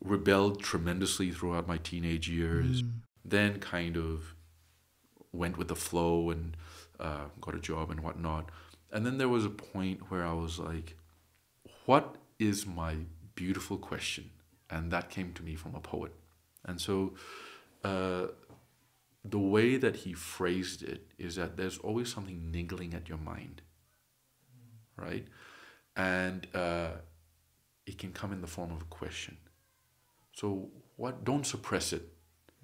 rebelled tremendously throughout my teenage years, then kind of went with the flow and got a job and whatnot. And then there was a point where I was like, what is my beautiful question? And that came to me from a poet. And so the way that he phrased it is that there's always something niggling at your mind, right? And it can come in the form of a question. So don't suppress it.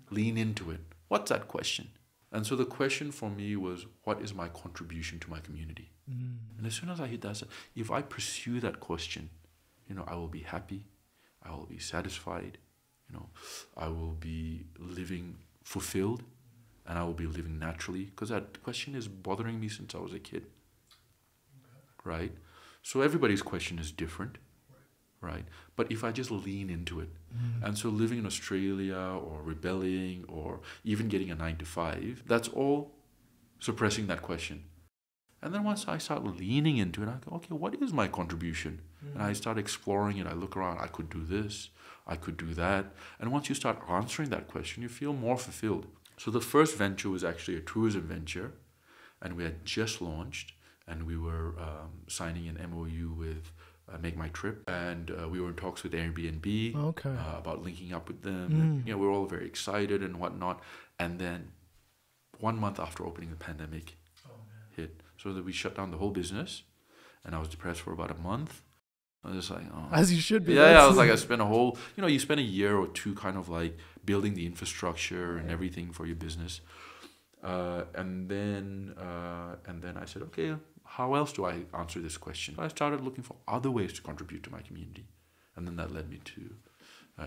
Lean into it. What's that question? And so the question for me was, what is my contribution to my community? And as soon as I hit that, I said, if I pursue that question, I will be happy. I will be satisfied. I will be living fulfilled, and I will be living naturally, because that question is bothering me since I was a kid. Right? So everybody's question is different. Right? But if I just lean into it, and so living in Australia or rebelling or even getting a 9-to-5, that's all suppressing that question. And then once I start leaning into it, I go, okay, what is my contribution? And I start exploring it. I look around, I could do this, I could do that. And once you start answering that question, you feel more fulfilled. So the first venture was actually a tourism venture, and we had just launched, and we were signing an MOU with Make My Trip, and we were in talks with Airbnb about linking up with them. And, we were all very excited and whatnot. And then 1 month after opening, the pandemic hit. So that we shut down the whole business, and I was depressed for about a month. I was just like, oh. As you should be. Yeah, I was like, I spent a whole, you spend a year or two kind of like building the infrastructure and everything for your business. And then I said, okay, how else do I answer this question? I started looking for other ways to contribute to my community. And then that led me to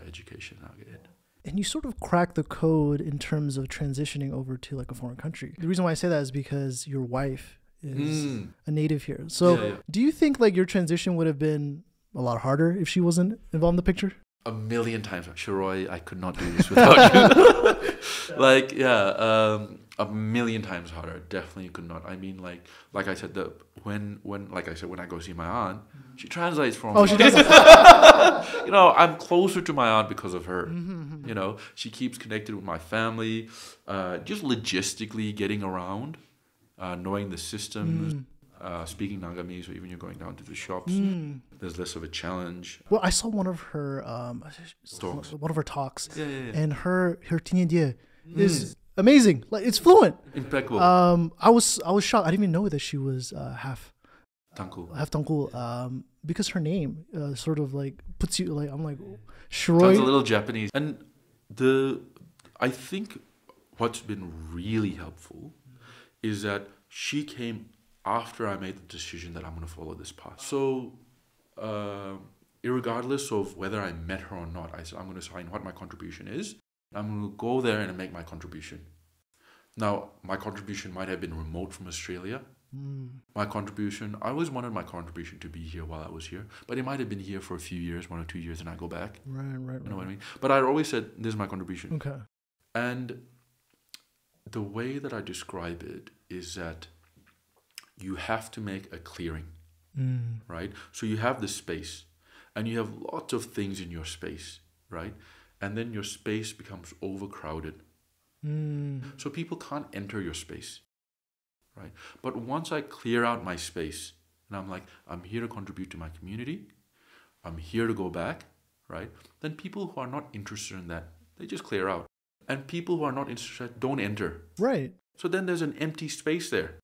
education, NagaED. And you sort of cracked the code in terms of transitioning over to like a foreign country. The reason why I say that is because your wife is a native here. So do you think like your transition would have been a lot harder if she wasn't involved in the picture? 1,000,000 times. Sharoy, I could not do this without you. Like, yeah, 1,000,000 times harder. Definitely could not. I mean, like I said, when I go see my aunt, she translates for me. Oh, she does. I'm closer to my aunt because of her. She keeps connected with my family. Just logistically getting around, knowing the systems, speaking Nagamese, so even you're going down to the shops, there's less of a challenge. Well, I saw one of her talks, and her Tinyadie is amazing. Like, it's fluent, impeccable. I was shocked. I didn't even know that she was half Tangkul, because her name sort of like puts you like, I'm like, Shroy. Sounds a little Japanese. And I think what's been really helpful is that she came after I made the decision that I'm going to follow this path. So, irregardless of whether I met her or not, I said, I'm going to sign what my contribution is. I'm going to go there and make my contribution. Now, my contribution might have been remote from Australia. My contribution, I always wanted my contribution to be here while I was here, but it might have been here for a few years, 1 or 2 years, and I go back. Right. You know what I mean? But I always said, this is my contribution. Okay. And the way that I describe it is that you have to make a clearing, right? So you have this space, and you have lots of things in your space, right? And then your space becomes overcrowded. So people can't enter your space, right? But once I clear out my space, and I'm like, I'm here to contribute to my community, I'm here to go back, right? Then people who are not interested in that, they just clear out. And people who are not interested don't enter. Right. So then there's an empty space there,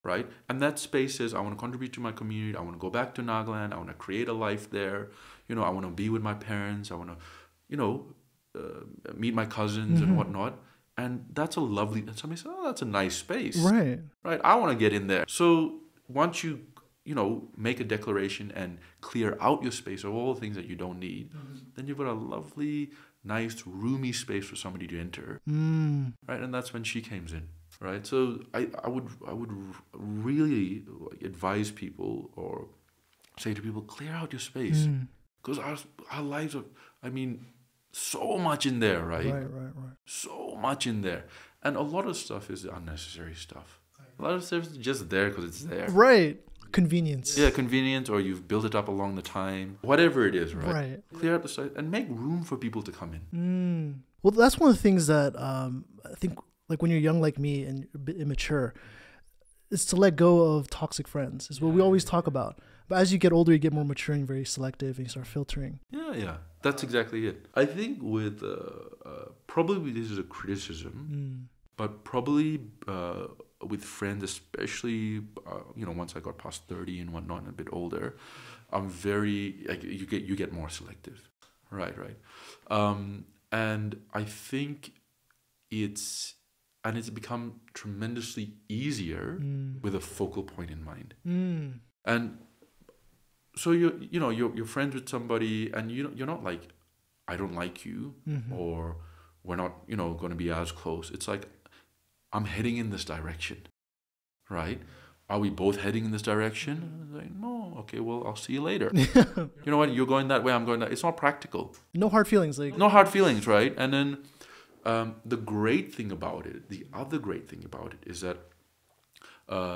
right? And that space says, I want to contribute to my community, I want to go back to Nagaland, I want to create a life there, I want to be with my parents, I want to, meet my cousins and whatnot. And that's a lovely, and somebody said, oh, that's a nice space. Right. Right. I want to get in there. So once you, make a declaration and clear out your space of all the things that you don't need, then you've got a lovely, nice, roomy space for somebody to enter. Right. And that's when she came in. Right. So I would really advise people or say to people, clear out your space. Because our lives are, so much in there, right? Right. So much in there. And a lot of stuff is unnecessary stuff. A lot of stuff is just there because it's there. Right. Convenience. Yeah, convenience, or you've built it up along the time. Whatever it is, right? Right. Clear out the site and make room for people to come in. Well, that's one of the things that I think, like when you're young like me and a bit immature, is to let go of toxic friends. Is what we always talk about. But as you get older, you get more mature and very selective, and you start filtering. Yeah. That's exactly it. I think with, probably this is a criticism, but probably with friends, especially, once I got past 30 and whatnot and a bit older, I'm very, you get more selective. Right. And I think it's become tremendously easier with a focal point in mind. And so you're friends with somebody, and you're not like, I don't like you, or we're not going to be as close. It's like, I'm heading in this direction, right? Are we both heading in this direction? Like, no, okay, well, I'll see you later. You know what? You're going that way, I'm going that. It's not practical. No hard feelings, no hard feelings, right? And then the great thing about it, the other great thing about it, is that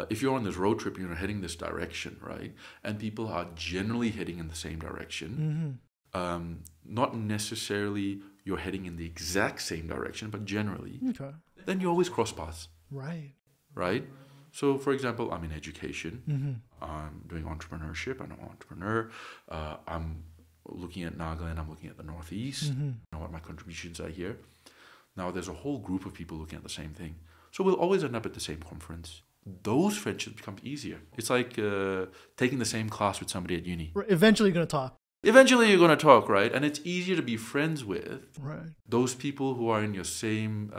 if you're on this road trip, you're heading this direction, right? And people are generally heading in the same direction. Not necessarily you're heading in the exact same direction, but generally. Okay. Then you always cross paths. Right? So, for example, I'm in education. I'm doing entrepreneurship. I'm an entrepreneur. I'm looking at Nagaland. I'm looking at the Northeast. What my contributions are here. Now, there's a whole group of people looking at the same thing. So we'll always end up at the same conference. Those friendships become easier. It's like taking the same class with somebody at uni. Eventually, you're going to talk. Eventually, you're going to talk, right? And it's easier to be friends with those people who are in your same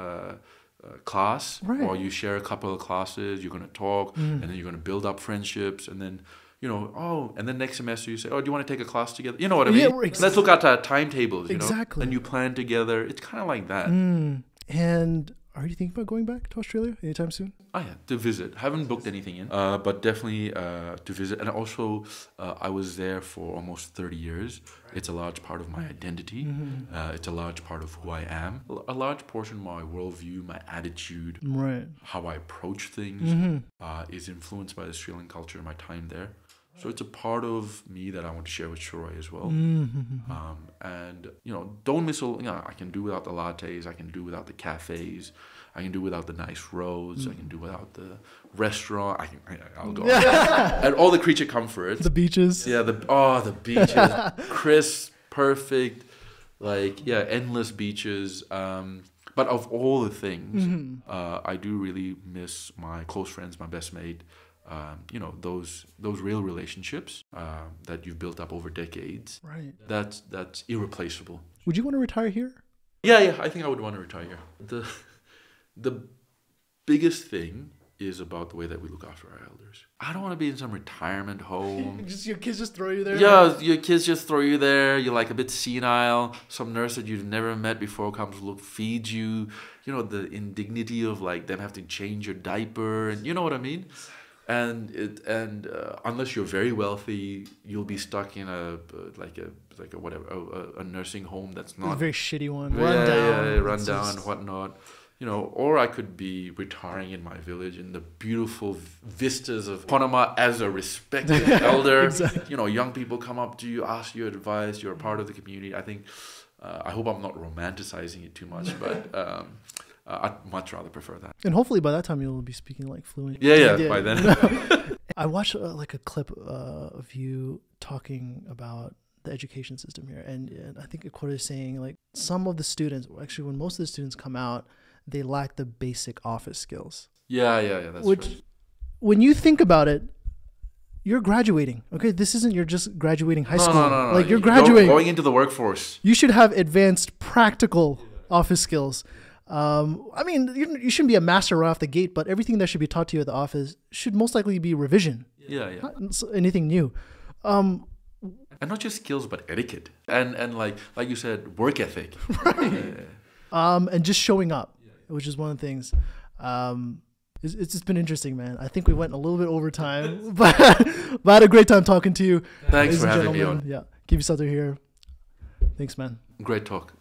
class, or you share a couple of classes. You're going to talk, and then you're going to build up friendships, and then and then next semester you say, oh, do you want to take a class together? You know what I mean? Yeah, exactly. Let's look at timetables. Exactly. Then you plan together. It's kind of like that. And are you thinking about going back to Australia anytime soon? Oh yeah, to visit. Haven't booked anything in, but definitely to visit. And also, I was there for almost 30 years. It's a large part of my identity. It's a large part of who I am. A large portion of my worldview, my attitude, how I approach things, is influenced by the Australian culture and my time there. So it's a part of me that I want to share with Shuroi as well. And, don't miss I can do without the lattes. I can do without the cafes. I can do without the nice roads. I can do without the restaurant. I'll go. And all the creature comforts. The beaches. Yeah, the beaches. Crisp, perfect, endless beaches. But of all the things, I do really miss my close friends, my best mate. Those real relationships that you've built up over decades. Right. That's irreplaceable. Would you want to retire here? Yeah. I think I would want to retire here. The biggest thing is about the way that we look after our elders. I don't want to be in some retirement home. Just your kids just throw you there. Yeah, your kids just throw you there. You're like a bit senile. Some nurse that you've never met before comes look, feeds you. You know, the indignity of like them having to change your diaper, and you know what I mean. And unless you're very wealthy, you'll be stuck in a nursing home that's not a very shitty one. Run down and whatnot. You know, or I could be retiring in my village in the beautiful vistas of Kohima as a respected elder. Exactly. You know, young people come up to you, ask you advice. You're a part of the community. I think, I hope I'm not romanticizing it too much, but I'd much rather prefer that. And hopefully by that time you'll be speaking like fluent. Yeah, by then. I watched like a clip of you talking about the education system here, and I think a quote is saying like some of the students, actually when most of the students come out, they lack the basic office skills. Yeah, that's right. When you think about it, you're graduating. Okay, this isn't you're just graduating high school. No. Like you're graduating, going into the workforce. You should have advanced practical office skills. I mean, you shouldn't be a master right off the gate, but everything that should be taught to you at the office should most likely be revision. Yeah. Not anything new. And not just skills, but etiquette and like you said, work ethic. Right. And just showing up, which is one of the things. It's just been interesting, man. I think we went a little bit over time, but I had a great time talking to you. Thanks for having me on. Yeah, Kevisato here. Thanks, man. Great talk.